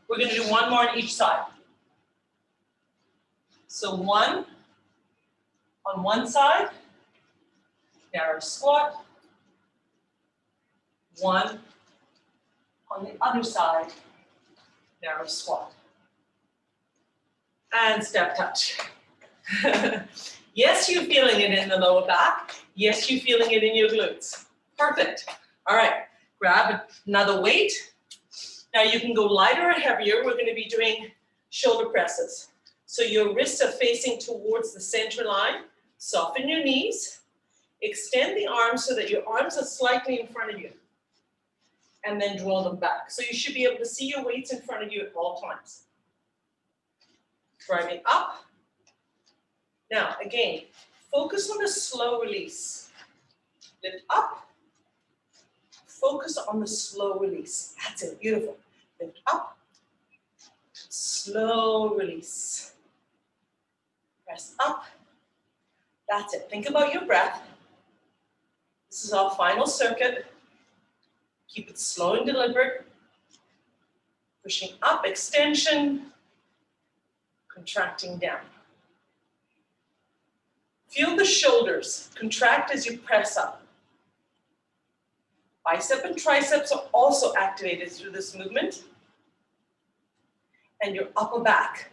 We're going to do one more on each side. So one on one side, narrow squat. One on the other side, narrow squat. And step touch. Yes, you're feeling it in the lower back. Yes, you're feeling it in your glutes. Perfect. All right, grab another weight. Now you can go lighter or heavier. We're going to be doing shoulder presses. So your wrists are facing towards the center line. Soften your knees. Extend the arms so that your arms are slightly in front of you. And then draw them back. So you should be able to see your weights in front of you at all times. Driving up. Now, again, focus on a slow release. Lift up. Focus on the slow release. That's it, beautiful. Lift up. Slow release. Press up. That's it. Think about your breath. This is our final circuit. Keep it slow and deliberate. Pushing up, extension. Contracting down. Feel the shoulders contract as you press up. Bicep and triceps are also activated through this movement. And your upper back.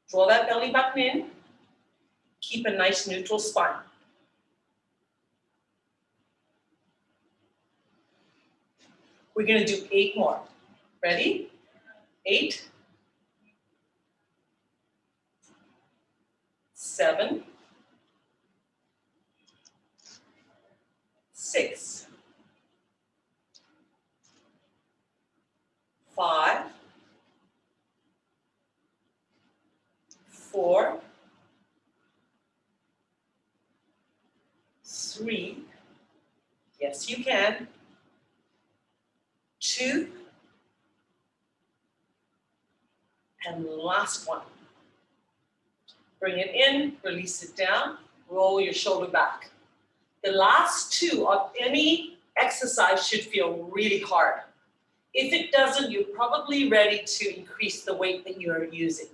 Draw that belly button in. Keep a nice neutral spine. We're going to do 8 more. Ready? 8, 7, 6, 5, 4, 3, yes you can, 2, and last one. Bring it in, release it down, roll your shoulder back. The last 2 of any exercise should feel really hard. If it doesn't, you're probably ready to increase the weight that you're using.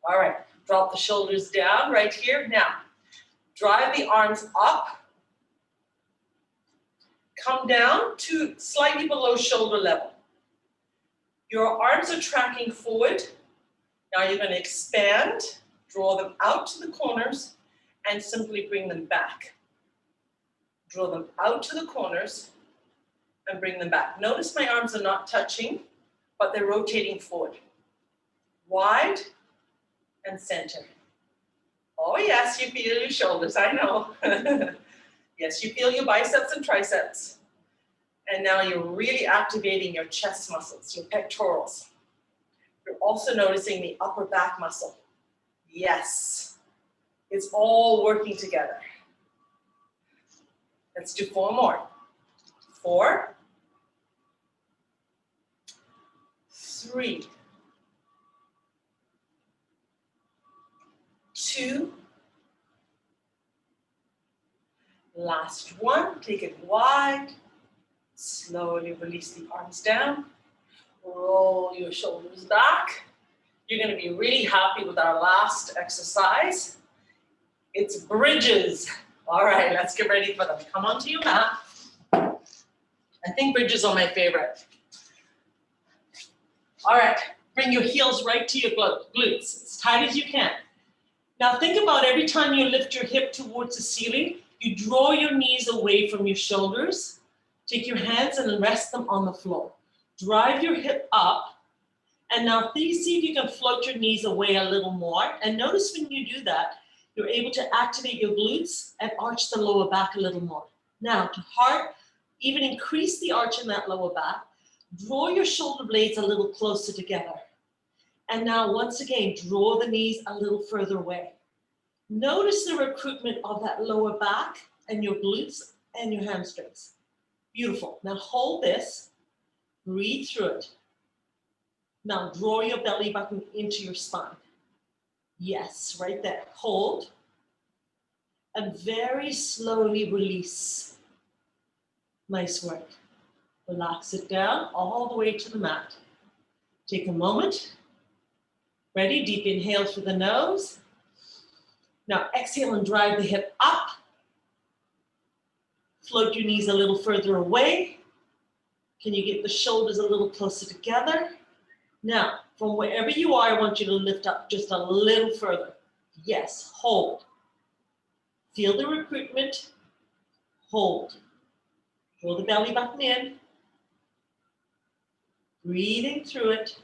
All right, drop the shoulders down right here. Now, drive the arms up. Come down to slightly below shoulder level. Your arms are tracking forward. Now you're going to expand, draw them out to the corners, and simply bring them back. Draw them out to the corners and bring them back. Notice my arms are not touching, but they're rotating forward. Wide and center. Oh yes. Yes, you feel your shoulders, I know. Yes, you feel your biceps and triceps. And now you're really activating your chest muscles, your pectorals. You're also noticing the upper back muscle. Yes, it's all working together. Let's do 4 more. 4, 3, 2, last one, take it wide, slowly release the arms down, roll your shoulders back. You're gonna be really happy with our last exercise. It's bridges. All right, let's get ready for them. Come onto your mat. I think bridges are my favorite. All right, bring your heels right to your glutes, as tight as you can. Now think about every time you lift your hip towards the ceiling, you draw your knees away from your shoulders. Take your hands and rest them on the floor. Drive your hip up. And now please see if you can float your knees away a little more. And notice when you do that, you're able to activate your glutes and arch the lower back a little more. Now to even increase the arch in that lower back, draw your shoulder blades a little closer together. And now once again, draw the knees a little further away. Notice the recruitment of that lower back and your glutes and your hamstrings. Beautiful. Now hold this, breathe through it. Now draw your belly button into your spine. Yes, right there. Hold. And very slowly release. Nice work. Relax it down all the way to the mat. Take a moment. Ready? Deep inhale through the nose. Now exhale and drive the hip up. Float your knees a little further away. Can you get the shoulders a little closer together? Now, from wherever you are, I want you to lift up just a little further. Yes, hold. Feel the recruitment. Hold. Draw the belly button in. Breathing through it.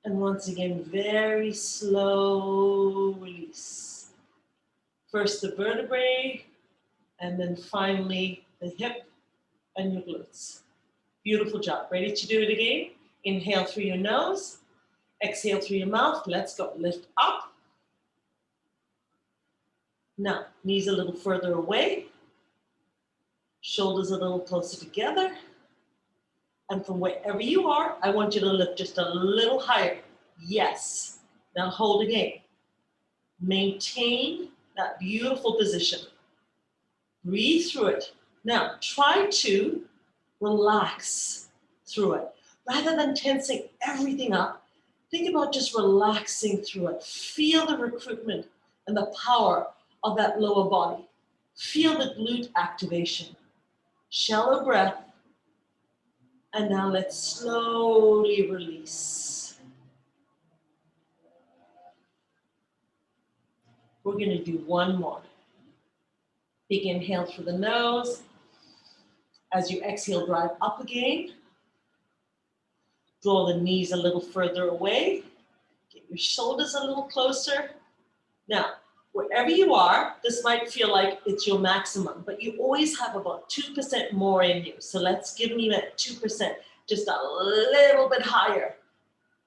And once again, very slow release. First the vertebrae, and then finally the hip and your glutes. Beautiful job. Ready to do it again? Inhale through your nose. Exhale through your mouth. Let's go. Lift up. Now, knees a little further away. Shoulders a little closer together. And from wherever you are, I want you to lift just a little higher. Yes. Now hold again. Maintain that beautiful position. Breathe through it. Now try to relax through it. Rather than tensing everything up, think about just relaxing through it. Feel the recruitment and the power of that lower body. Feel the glute activation. Shallow breath. And now let's slowly release. We're going to do one more. Big inhale through the nose. As you exhale, drive up again. Draw the knees a little further away. Get your shoulders a little closer. Now, wherever you are, this might feel like it's your maximum, but you always have about 2% more in you. So let's give me that 2%, just a little bit higher.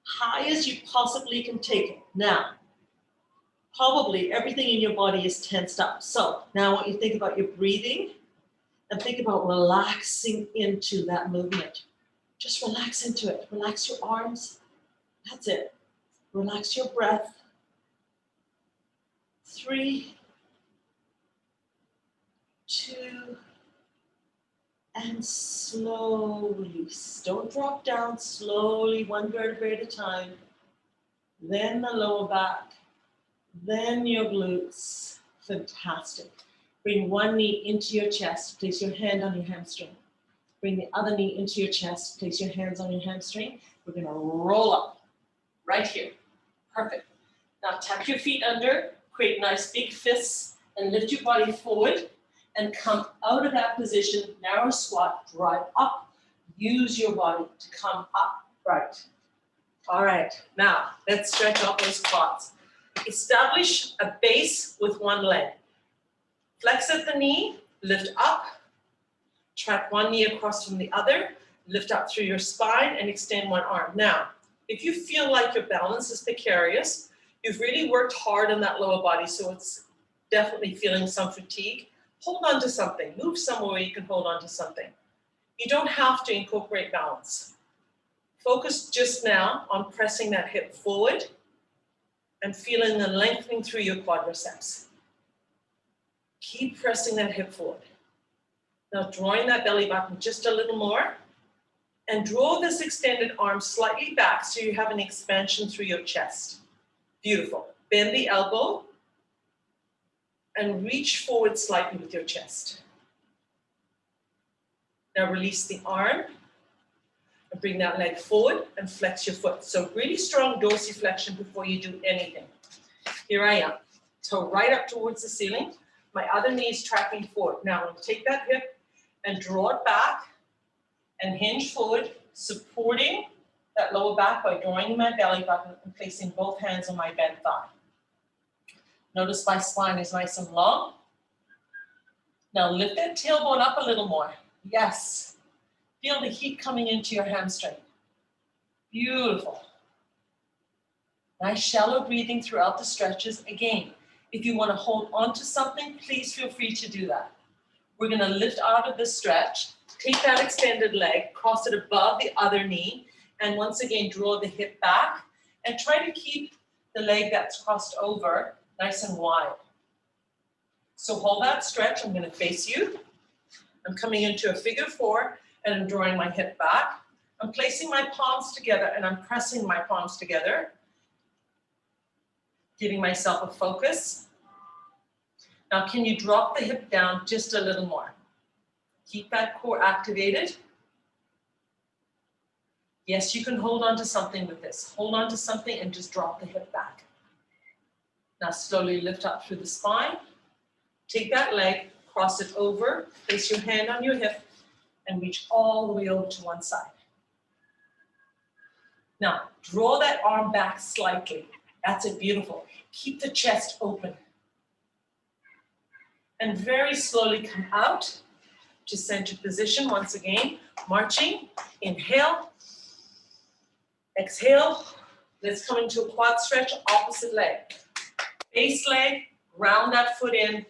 High as you possibly can take it. Now, probably everything in your body is tensed up. So now I want you to think about your breathing and think about relaxing into that movement. Just relax into it. Relax your arms. That's it. Relax your breath. 3, 2, and slow release. Don't drop down, slowly, one vertebrae at a time. Then the lower back, then your glutes. Fantastic. Bring one knee into your chest, place your hand on your hamstring. Bring the other knee into your chest, place your hands on your hamstring. We're gonna roll up right here. Perfect. Now tuck your feet under, create nice big fists, and lift your body forward and come out of that position, narrow squat, drive up. Use your body to come up, right. All right, now let's stretch out those quads. Establish a base with one leg. Flex at the knee, lift up, track one knee across from the other, lift up through your spine and extend one arm. Now, if you feel like your balance is precarious, you've really worked hard on that lower body, so it's definitely feeling some fatigue, hold on to something. Move somewhere where you can hold on to something. You don't have to incorporate balance. Focus just now on pressing that hip forward and feeling the lengthening through your quadriceps. Keep pressing that hip forward. Now drawing that belly button just a little more and draw this extended arm slightly back so you have an expansion through your chest. Beautiful. Bend the elbow and reach forward slightly with your chest. Now release the arm and bring that leg forward and flex your foot. So really strong dorsiflexion before you do anything. Here I am. Toe right up towards the ceiling. My other knee is tracking forward. Now I'm going to take that hip and draw it back and hinge forward, supporting that lower back by drawing my belly button and placing both hands on my bent thigh. Notice my spine is nice and long. Now lift that tailbone up a little more. Yes. Feel the heat coming into your hamstring. Beautiful. Nice shallow breathing throughout the stretches. Again, if you want to hold on to something, please feel free to do that. We're going to lift out of this stretch, take that extended leg, cross it above the other knee, and once again draw the hip back and try to keep the leg that's crossed over nice and wide. So hold that stretch. I'm going to face you. I'm coming into a figure four and I'm drawing my hip back. I'm placing my palms together and I'm pressing my palms together, giving myself a focus. Now, can you drop the hip down just a little more? Keep that core activated. Yes, you can hold on to something with this. Hold on to something and just drop the hip back. Now slowly lift up through the spine. Take that leg, cross it over, place your hand on your hip, and reach all the way over to one side. Now, draw that arm back slightly. That's it, beautiful. Keep the chest open. And very slowly come out to center position once again. Marching, inhale, exhale. Let's come into a quad stretch, opposite leg. Base leg, round that foot in,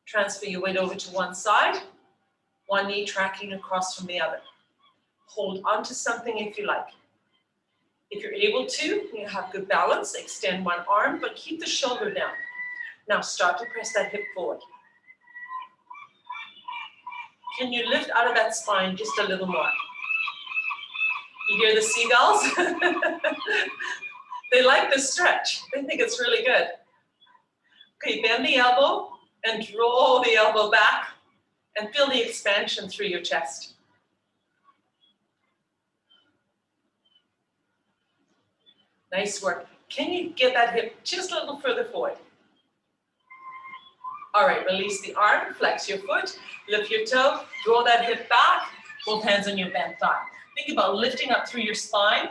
transfer your weight over to one side, one knee tracking across from the other. Hold onto something if you like. If you're able to, you have good balance, extend one arm, but keep the shoulder down. Now start to press that hip forward. Can you lift out of that spine just a little more? You hear the seagulls? They like this stretch. They think it's really good. Okay, bend the elbow and draw the elbow back and feel the expansion through your chest. Nice work. Can you get that hip just a little further forward? All right, release the arm, flex your foot, lift your toe, draw that hip back, both hands on your bent thigh. Think about lifting up through your spine.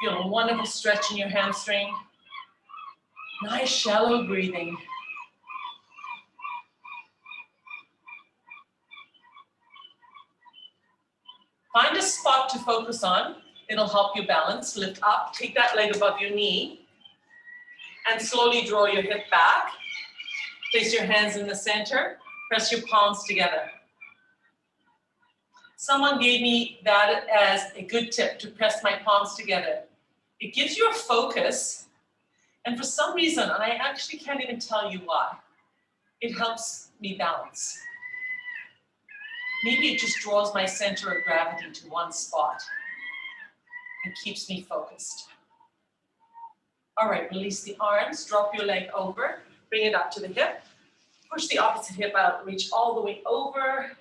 Feel a wonderful stretch in your hamstring. Nice shallow breathing. Find a spot to focus on. It'll help you balance. Lift up, take that leg above your knee, and slowly draw your hip back. Place your hands in the center. Press your palms together. Someone gave me that as a good tip, to press my palms together. It gives you a focus, and for some reason, and I actually can't even tell you why, it helps me balance. Maybe it just draws my center of gravity to one spot and keeps me focused. All right, release the arms, drop your leg over, bring it up to the hip, push the opposite hip out, reach all the way over.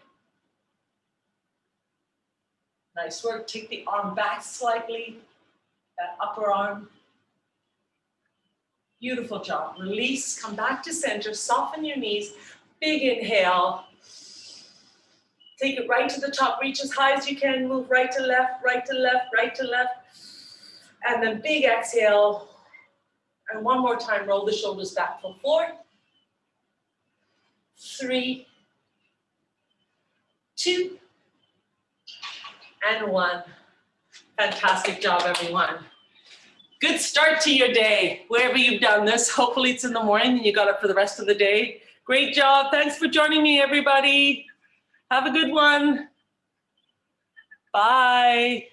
Nice work, take the arm back slightly, that upper arm. Beautiful job, release, come back to center, soften your knees, big inhale. Take it right to the top, reach as high as you can, move right to left, right to left, right to left. And then big exhale, And one more time, roll the shoulders back for 4, 3, 2, and 1. Fantastic job, everyone. Good start to your day, wherever you've done this. Hopefully it's in the morning and you got it for the rest of the day. Great job. Thanks for joining me, everybody. Have a good one. Bye.